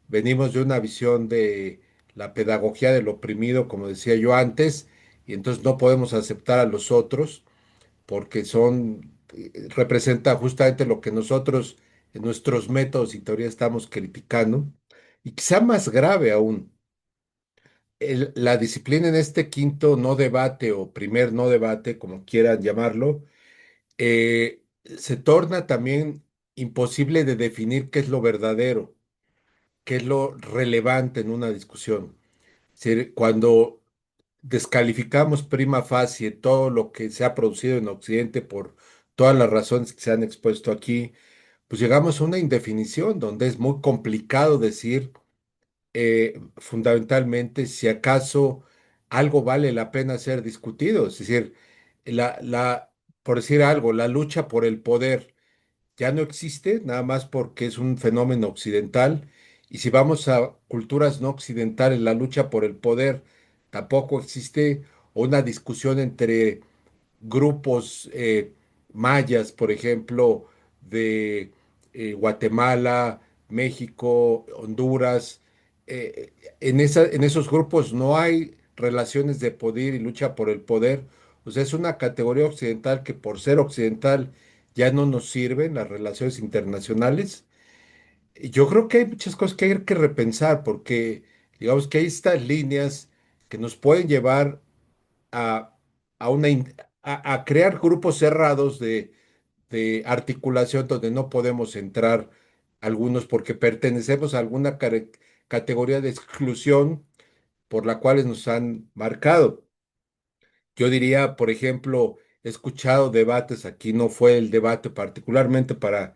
Venimos de una visión de la pedagogía del oprimido, como decía yo antes, y entonces no podemos aceptar a los otros porque representa justamente lo que nosotros en nuestros métodos y teorías estamos criticando. Y quizá más grave aún la disciplina en este quinto no debate o primer no debate, como quieran llamarlo, se torna también imposible de definir qué es lo verdadero, qué es lo relevante en una discusión. Es decir, cuando descalificamos prima facie todo lo que se ha producido en Occidente por todas las razones que se han expuesto aquí, pues llegamos a una indefinición donde es muy complicado decir fundamentalmente si acaso algo vale la pena ser discutido. Es decir, por decir algo, la lucha por el poder ya no existe, nada más porque es un fenómeno occidental. Y si vamos a culturas no occidentales, la lucha por el poder tampoco existe, o una discusión entre grupos mayas, por ejemplo, de Guatemala, México, Honduras. En esos grupos no hay relaciones de poder y lucha por el poder. O sea, es una categoría occidental que por ser occidental ya no nos sirven las relaciones internacionales. Y yo creo que hay muchas cosas que hay que repensar porque digamos que hay estas líneas que nos pueden llevar a, a una, a crear grupos cerrados de articulación donde no podemos entrar algunos porque pertenecemos a alguna categoría de exclusión por la cual nos han marcado. Yo diría, por ejemplo, he escuchado debates, aquí no fue el debate particularmente para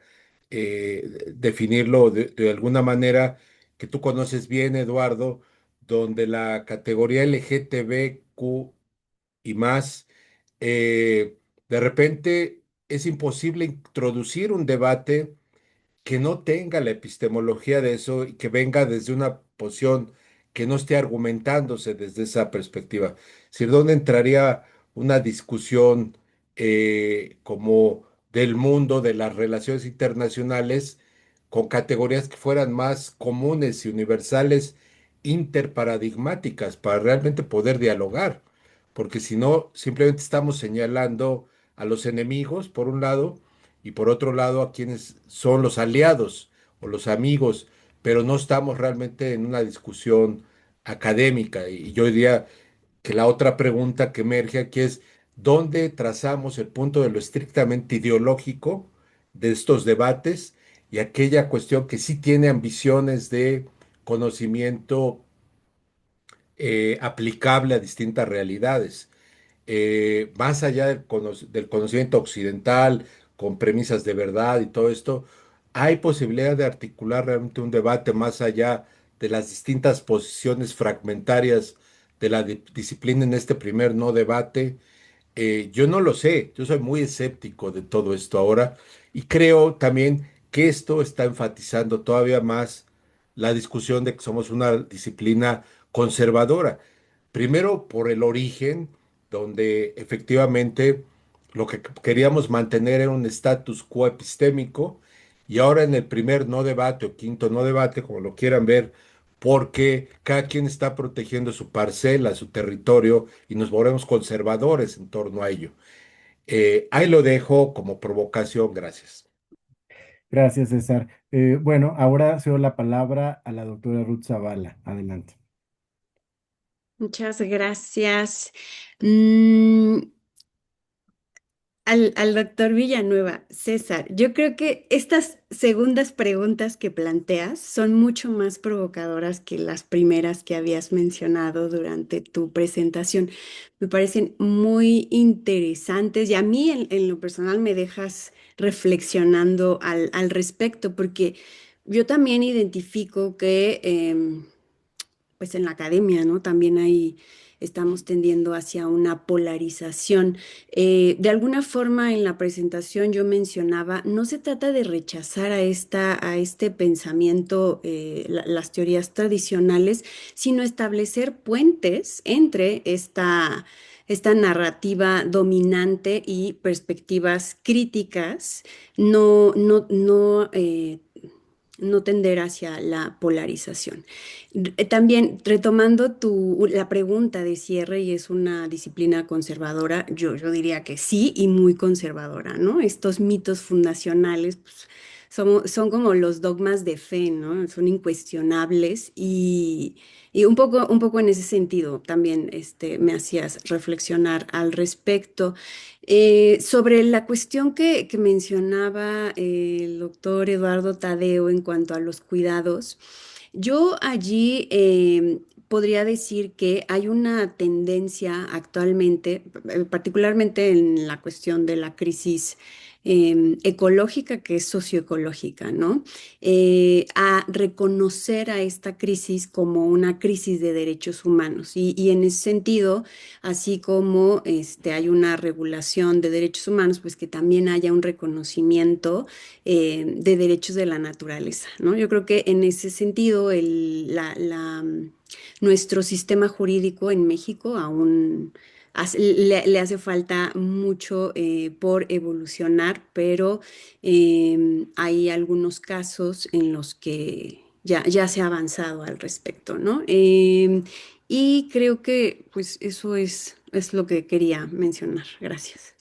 definirlo de alguna manera que tú conoces bien, Eduardo, donde la categoría LGTBQ y más, de repente es imposible introducir un debate que no tenga la epistemología de eso y que venga desde una posición que no esté argumentándose desde esa perspectiva. Es decir, ¿dónde entraría una discusión como del mundo, de las relaciones internacionales, con categorías que fueran más comunes y universales, interparadigmáticas, para realmente poder dialogar? Porque si no, simplemente estamos señalando a los enemigos, por un lado, y por otro lado a quienes son los aliados o los amigos, pero no estamos realmente en una discusión académica. Y yo diría que la otra pregunta que emerge aquí es, ¿dónde trazamos el punto de lo estrictamente ideológico de estos debates y aquella cuestión que sí tiene ambiciones de conocimiento aplicable a distintas realidades? Más allá del conocimiento occidental, con premisas de verdad y todo esto, hay posibilidad de articular realmente un debate más allá de las distintas posiciones fragmentarias de la disciplina en este primer no debate. Yo no lo sé, yo soy muy escéptico de todo esto ahora y creo también que esto está enfatizando todavía más la discusión de que somos una disciplina conservadora. Primero por el origen, donde efectivamente lo que queríamos mantener era un status quo epistémico, y ahora en el primer no debate o quinto no debate, como lo quieran ver, porque cada quien está protegiendo su parcela, su territorio, y nos volvemos conservadores en torno a ello. Ahí lo dejo como provocación, gracias. Gracias, César. Bueno, ahora cedo la palabra a la doctora Ruth Zavala. Adelante. Muchas gracias. Mm, al doctor Villanueva, César, yo creo que estas segundas preguntas que planteas son mucho más provocadoras que las primeras que habías mencionado durante tu presentación. Me parecen muy interesantes y a mí en lo personal me dejas reflexionando al respecto, porque yo también identifico que pues en la academia, ¿no? También ahí estamos tendiendo hacia una polarización. De alguna forma en la presentación yo mencionaba, no se trata de rechazar a este pensamiento, las teorías tradicionales, sino establecer puentes entre esta narrativa dominante y perspectivas críticas, no tender hacia la polarización. También retomando la pregunta de cierre, y es una disciplina conservadora, yo diría que sí y muy conservadora, ¿no? Estos mitos fundacionales pues, son como los dogmas de fe, ¿no? Son incuestionables y un poco en ese sentido también me hacías reflexionar al respecto. Sobre la cuestión que mencionaba el doctor Eduardo Tadeo en cuanto a los cuidados, yo allí podría decir que hay una tendencia actualmente, particularmente en la cuestión de la crisis ecológica, que es socioecológica, ¿no? A reconocer a esta crisis como una crisis de derechos humanos. Y en ese sentido, así como hay una regulación de derechos humanos, pues que también haya un reconocimiento de derechos de la naturaleza, ¿no? Yo creo que en ese sentido nuestro sistema jurídico en México aún le hace falta mucho por evolucionar, pero hay algunos casos en los que ya se ha avanzado al respecto, ¿no? Y creo que pues eso es lo que quería mencionar. Gracias.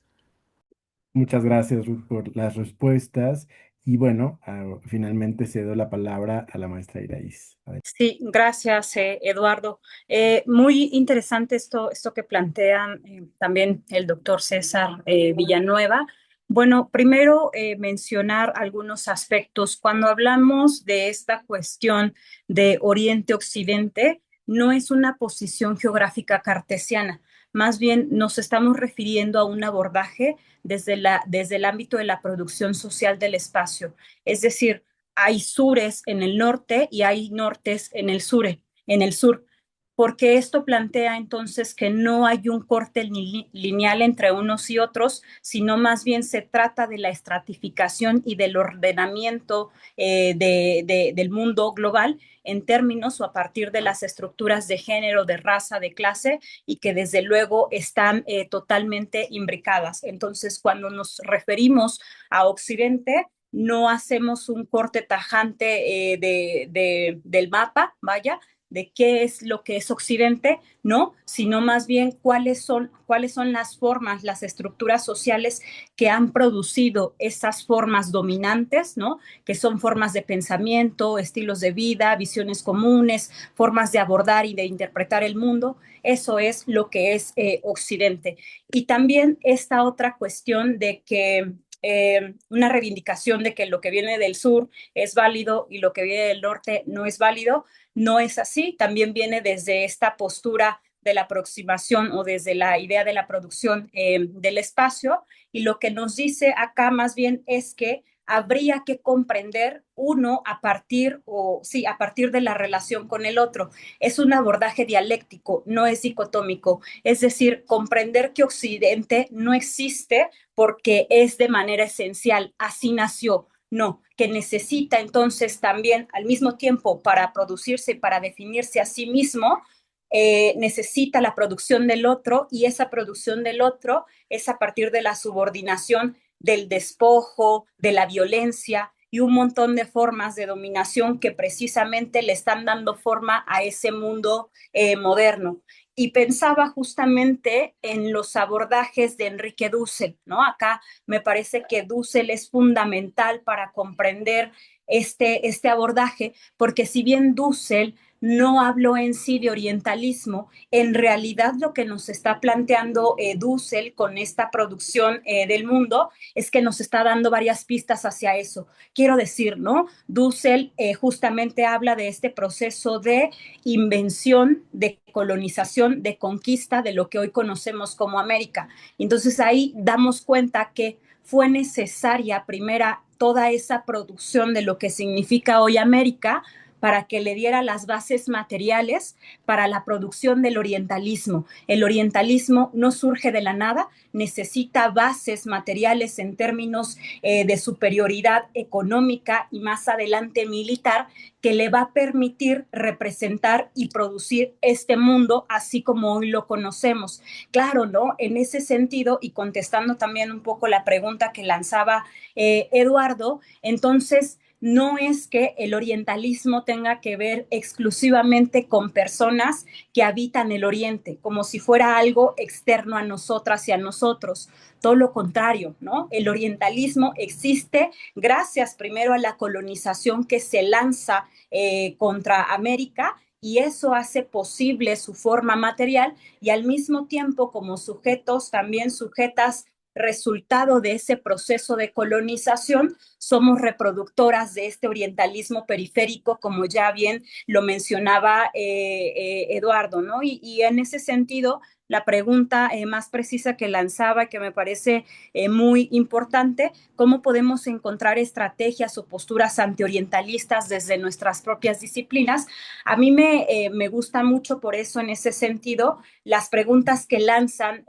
Muchas gracias, Ruth, por las respuestas. Y bueno, finalmente cedo la palabra a la maestra Iraíz. Sí, gracias, Eduardo. Muy interesante esto que plantean también el doctor César Villanueva. Bueno, primero mencionar algunos aspectos. Cuando hablamos de esta cuestión de Oriente-Occidente, no es una posición geográfica cartesiana. Más bien nos estamos refiriendo a un abordaje desde el ámbito de la producción social del espacio. Es decir, hay sures en el norte y hay nortes en el sur, porque esto plantea entonces que no hay un corte lineal entre unos y otros, sino más bien se trata de la estratificación y del ordenamiento del mundo global en términos o a partir de las estructuras de género, de raza, de clase, y que desde luego están totalmente imbricadas. Entonces, cuando nos referimos a Occidente, no hacemos un corte tajante del mapa, vaya, de qué es lo que es Occidente, ¿no? Sino más bien cuáles son las formas, las estructuras sociales que han producido esas formas dominantes, ¿no? Que son formas de pensamiento, estilos de vida, visiones comunes, formas de abordar y de interpretar el mundo. Eso es lo que es Occidente. Y también esta otra cuestión de que una reivindicación de que lo que viene del sur es válido y lo que viene del norte no es válido. No es así, también viene desde esta postura de la aproximación o desde la idea de la producción del espacio, y lo que nos dice acá más bien es que habría que comprender uno a partir de la relación con el otro. Es un abordaje dialéctico, no es dicotómico. Es decir, comprender que Occidente no existe porque es de manera esencial, así nació. No, que necesita entonces también al mismo tiempo para producirse, para definirse a sí mismo, necesita la producción del otro, y esa producción del otro es a partir de la subordinación, del despojo, de la violencia y un montón de formas de dominación que precisamente le están dando forma a ese mundo moderno. Y pensaba justamente en los abordajes de Enrique Dussel, ¿no? Acá me parece que Dussel es fundamental para comprender este abordaje, porque si bien Dussel no habló en sí de orientalismo, en realidad lo que nos está planteando Dussel con esta producción del mundo es que nos está dando varias pistas hacia eso. Quiero decir, ¿no? Dussel justamente habla de este proceso de invención, de colonización, de conquista de lo que hoy conocemos como América. Entonces ahí damos cuenta que fue necesaria primera toda esa producción de lo que significa hoy América para que le diera las bases materiales para la producción del orientalismo. El orientalismo no surge de la nada, necesita bases materiales en términos de superioridad económica y más adelante militar que le va a permitir representar y producir este mundo así como hoy lo conocemos. Claro, ¿no? En ese sentido, y contestando también un poco la pregunta que lanzaba Eduardo, entonces no es que el orientalismo tenga que ver exclusivamente con personas que habitan el oriente, como si fuera algo externo a nosotras y a nosotros. Todo lo contrario, ¿no? El orientalismo existe gracias primero a la colonización que se lanza contra América y eso hace posible su forma material y al mismo tiempo como sujetos, también sujetas resultado de ese proceso de colonización, somos reproductoras de este orientalismo periférico, como ya bien lo mencionaba Eduardo, ¿no? Y en ese sentido, la pregunta más precisa que lanzaba, que me parece muy importante, ¿cómo podemos encontrar estrategias o posturas antiorientalistas desde nuestras propias disciplinas? A mí me gusta mucho por eso, en ese sentido, las preguntas que lanzan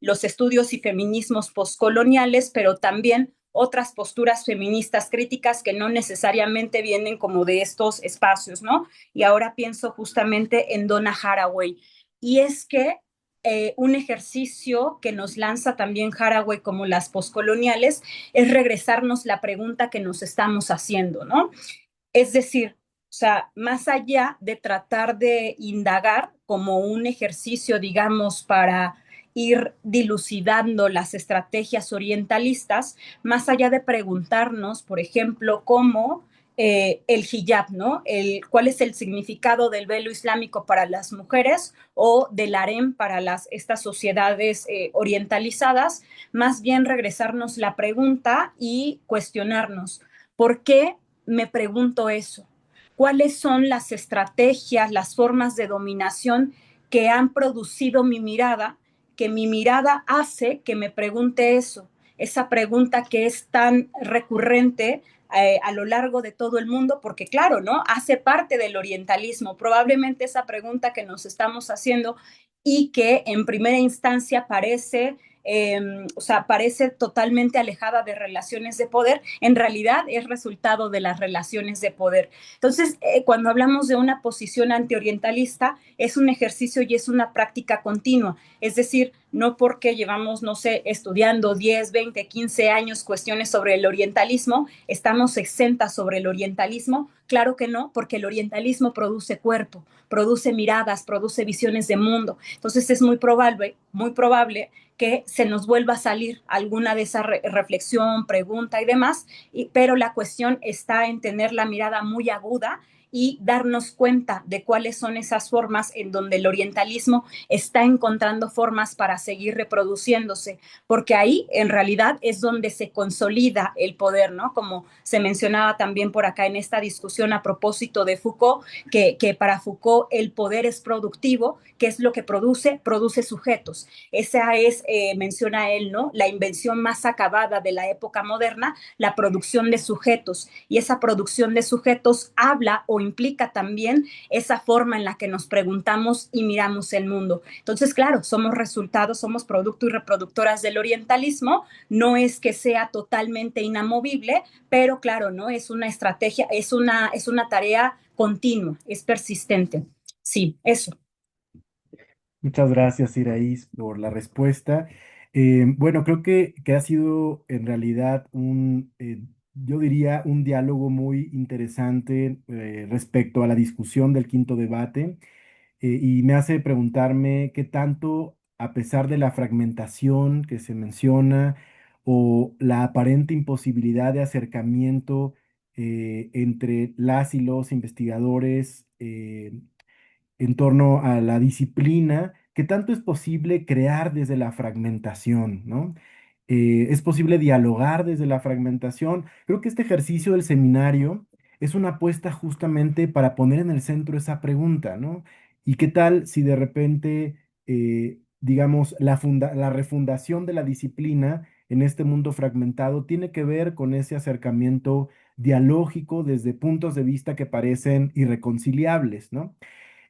los estudios y feminismos postcoloniales, pero también otras posturas feministas críticas que no necesariamente vienen como de estos espacios, ¿no? Y ahora pienso justamente en Donna Haraway. Y es que un ejercicio que nos lanza también Haraway como las postcoloniales es regresarnos la pregunta que nos estamos haciendo, ¿no? Es decir, o sea, más allá de tratar de indagar como un ejercicio, digamos, para ir dilucidando las estrategias orientalistas, más allá de preguntarnos, por ejemplo, cómo el hijab, ¿no? ¿Cuál es el significado del velo islámico para las mujeres o del harem para estas sociedades orientalizadas? Más bien regresarnos la pregunta y cuestionarnos, ¿por qué me pregunto eso? ¿Cuáles son las estrategias, las formas de dominación que han producido mi mirada, que mi mirada hace que me pregunte eso? Esa pregunta que es tan recurrente a lo largo de todo el mundo, porque claro, ¿no? Hace parte del orientalismo. Probablemente esa pregunta que nos estamos haciendo y que en primera instancia parece o sea, parece totalmente alejada de relaciones de poder, en realidad es resultado de las relaciones de poder. Entonces, cuando hablamos de una posición antiorientalista, es un ejercicio y es una práctica continua, es decir, no porque llevamos, no sé, estudiando 10, 20, 15 años cuestiones sobre el orientalismo, estamos exentas sobre el orientalismo. Claro que no, porque el orientalismo produce cuerpo, produce miradas, produce visiones de mundo. Entonces es muy probable que se nos vuelva a salir alguna de esa reflexión, pregunta y demás, pero la cuestión está en tener la mirada muy aguda y darnos cuenta de cuáles son esas formas en donde el orientalismo está encontrando formas para seguir reproduciéndose, porque ahí en realidad es donde se consolida el poder, ¿no? Como se mencionaba también por acá en esta discusión a propósito de Foucault, que para Foucault el poder es productivo, ¿qué es lo que produce? Produce sujetos. Esa es, menciona él, ¿no? La invención más acabada de la época moderna, la producción de sujetos. Y esa producción de sujetos habla o implica también esa forma en la que nos preguntamos y miramos el mundo. Entonces, claro, somos resultados, somos producto y reproductoras del orientalismo. No es que sea totalmente inamovible, pero claro, ¿no? Es una estrategia, es una tarea continua, es persistente. Sí, eso. Muchas gracias, Iraís, por la respuesta. Bueno, creo que ha sido en realidad yo diría, un diálogo muy interesante respecto a la discusión del quinto debate y me hace preguntarme qué tanto, a pesar de la fragmentación que se menciona o la aparente imposibilidad de acercamiento entre las y los investigadores en torno a la disciplina, que tanto es posible crear desde la fragmentación, ¿no? Es posible dialogar desde la fragmentación. Creo que este ejercicio del seminario es una apuesta justamente para poner en el centro esa pregunta, ¿no? ¿Y qué tal si de repente, digamos, la refundación de la disciplina en este mundo fragmentado tiene que ver con ese acercamiento dialógico desde puntos de vista que parecen irreconciliables, ¿no?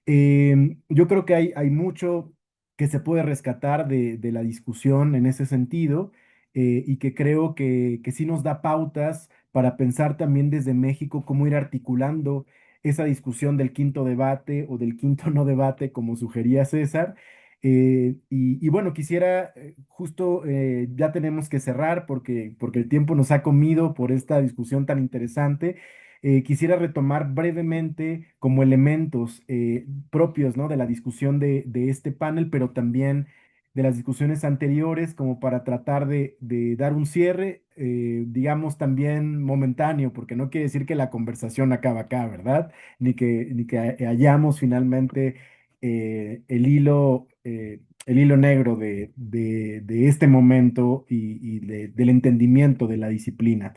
Yo creo que hay mucho que se puede rescatar de la discusión en ese sentido, y que creo que sí nos da pautas para pensar también desde México cómo ir articulando esa discusión del quinto debate o del quinto no debate, como sugería César. Y bueno, quisiera justo, ya tenemos que cerrar porque el tiempo nos ha comido por esta discusión tan interesante. Quisiera retomar brevemente como elementos propios, ¿no? De la discusión de este panel, pero también de las discusiones anteriores, como para tratar de dar un cierre, digamos también momentáneo, porque no quiere decir que la conversación acaba acá, ¿verdad? Ni que hallamos finalmente el hilo negro de este momento y del entendimiento de la disciplina.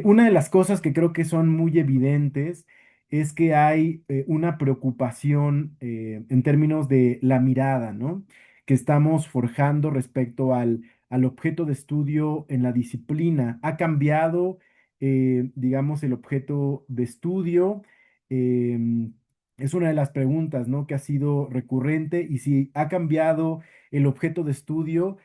Una de las cosas que creo que son muy evidentes es que hay una preocupación en términos de la mirada, ¿no? Que estamos forjando respecto al objeto de estudio en la disciplina. Ha cambiado, digamos, el objeto de estudio. em, es una de las preguntas, ¿no? Que ha sido recurrente, y si ha cambiado el objeto de estudio,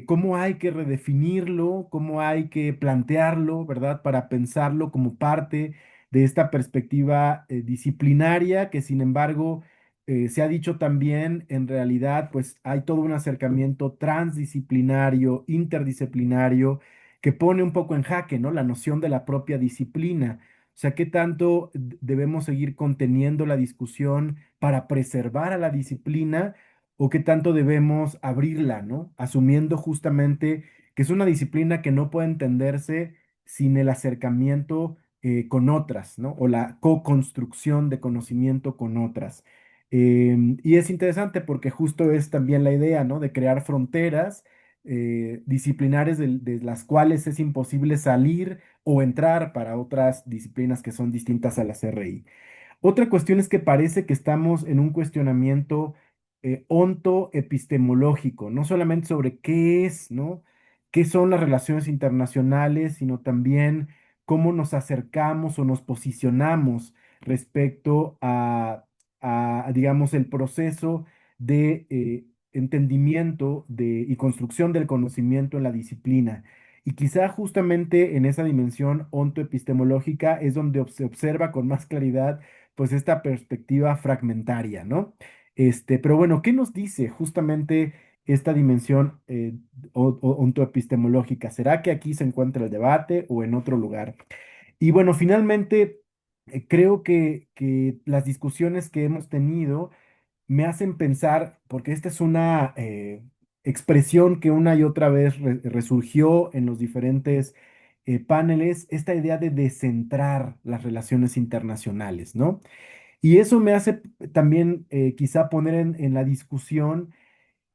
cómo hay que redefinirlo, cómo hay que plantearlo, ¿verdad? Para pensarlo como parte de esta perspectiva disciplinaria, que sin embargo se ha dicho también, en realidad, pues hay todo un acercamiento transdisciplinario, interdisciplinario, que pone un poco en jaque, ¿no? La noción de la propia disciplina. O sea, ¿qué tanto debemos seguir conteniendo la discusión para preservar a la disciplina? ¿O qué tanto debemos abrirla, ¿no? Asumiendo justamente que es una disciplina que no puede entenderse sin el acercamiento con otras, ¿no? O la co-construcción de conocimiento con otras. Y es interesante porque justo es también la idea, ¿no? De crear fronteras disciplinares de las cuales es imposible salir o entrar para otras disciplinas que son distintas a la CRI. Otra cuestión es que parece que estamos en un cuestionamiento ontoepistemológico, no solamente sobre qué es, ¿no? ¿Qué son las relaciones internacionales, sino también cómo nos acercamos o nos posicionamos respecto digamos, el proceso de entendimiento y construcción del conocimiento en la disciplina? Y quizá justamente en esa dimensión ontoepistemológica es donde se observa con más claridad pues esta perspectiva fragmentaria, ¿no? Pero bueno, ¿qué nos dice justamente esta dimensión ontoepistemológica? ¿Será que aquí se encuentra el debate o en otro lugar? Y bueno, finalmente, creo que las discusiones que hemos tenido me hacen pensar, porque esta es una expresión que una y otra vez resurgió en los diferentes paneles, esta idea de descentrar las relaciones internacionales, ¿no? Y eso me hace también quizá poner en la discusión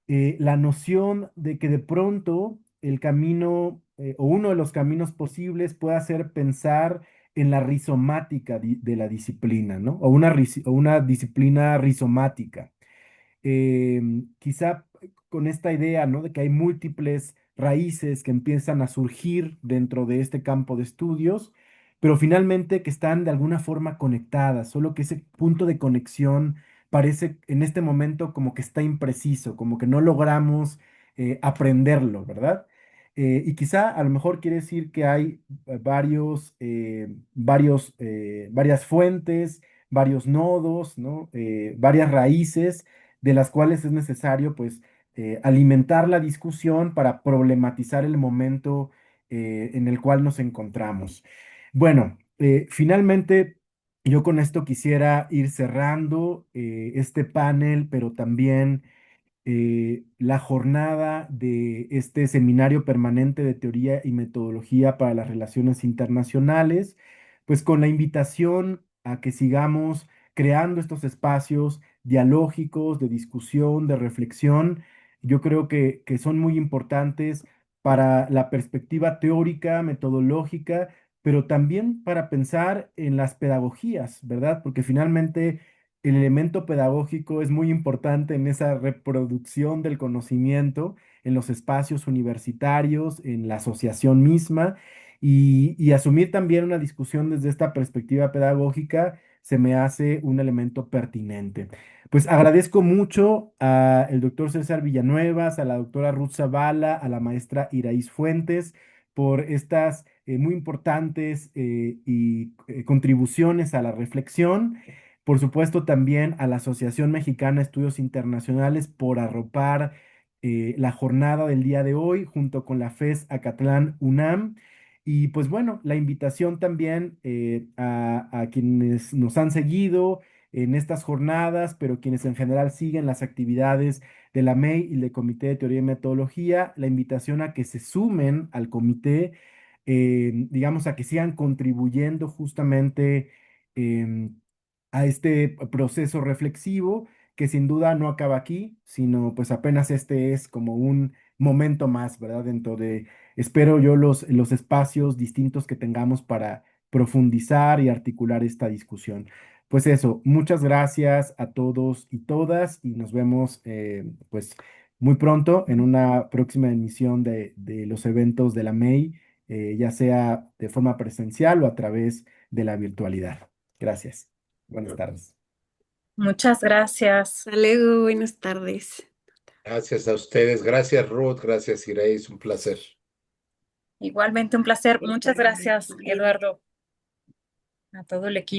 la noción de que de pronto el camino o uno de los caminos posibles pueda ser pensar en la rizomática de la disciplina, ¿no? O una disciplina rizomática. Quizá con esta idea, ¿no? De que hay múltiples raíces que empiezan a surgir dentro de este campo de estudios, pero finalmente que están de alguna forma conectadas, solo que ese punto de conexión parece en este momento como que está impreciso, como que no logramos aprenderlo, ¿verdad? Y quizá a lo mejor quiere decir que hay varias fuentes, varios nodos, ¿no? Varias raíces de las cuales es necesario, pues, alimentar la discusión para problematizar el momento en el cual nos encontramos. Bueno, finalmente, yo con esto quisiera ir cerrando este panel, pero también la jornada de este seminario permanente de teoría y metodología para las relaciones internacionales, pues con la invitación a que sigamos creando estos espacios dialógicos, de discusión, de reflexión. Yo creo que son muy importantes para la perspectiva teórica, metodológica, pero también para pensar en las pedagogías, ¿verdad? Porque finalmente el elemento pedagógico es muy importante en esa reproducción del conocimiento en los espacios universitarios, en la asociación misma, y asumir también una discusión desde esta perspectiva pedagógica se me hace un elemento pertinente. Pues agradezco mucho al doctor César Villanuevas, a la doctora Ruth Zavala, a la maestra Iraíz Fuentes por estas muy importantes contribuciones a la reflexión. Por supuesto, también a la Asociación Mexicana de Estudios Internacionales por arropar la jornada del día de hoy junto con la FES Acatlán UNAM. Y pues bueno, la invitación también a quienes nos han seguido en estas jornadas, pero quienes en general siguen las actividades de la MEI y del Comité de Teoría y Metodología, la invitación a que se sumen al comité, digamos, a que sigan contribuyendo justamente a este proceso reflexivo que sin duda no acaba aquí, sino pues apenas este es como un momento más, ¿verdad? Dentro de, espero yo, los espacios distintos que tengamos para profundizar y articular esta discusión. Pues eso, muchas gracias a todos y todas y nos vemos pues muy pronto en una próxima emisión de los eventos de la MEI, ya sea de forma presencial o a través de la virtualidad. Gracias. Buenas tardes. Muchas gracias. Hasta luego, buenas tardes. Gracias a ustedes. Gracias, Ruth. Gracias, Iraíz. Un placer. Igualmente un placer. Muchas gracias, Eduardo, a todo el equipo.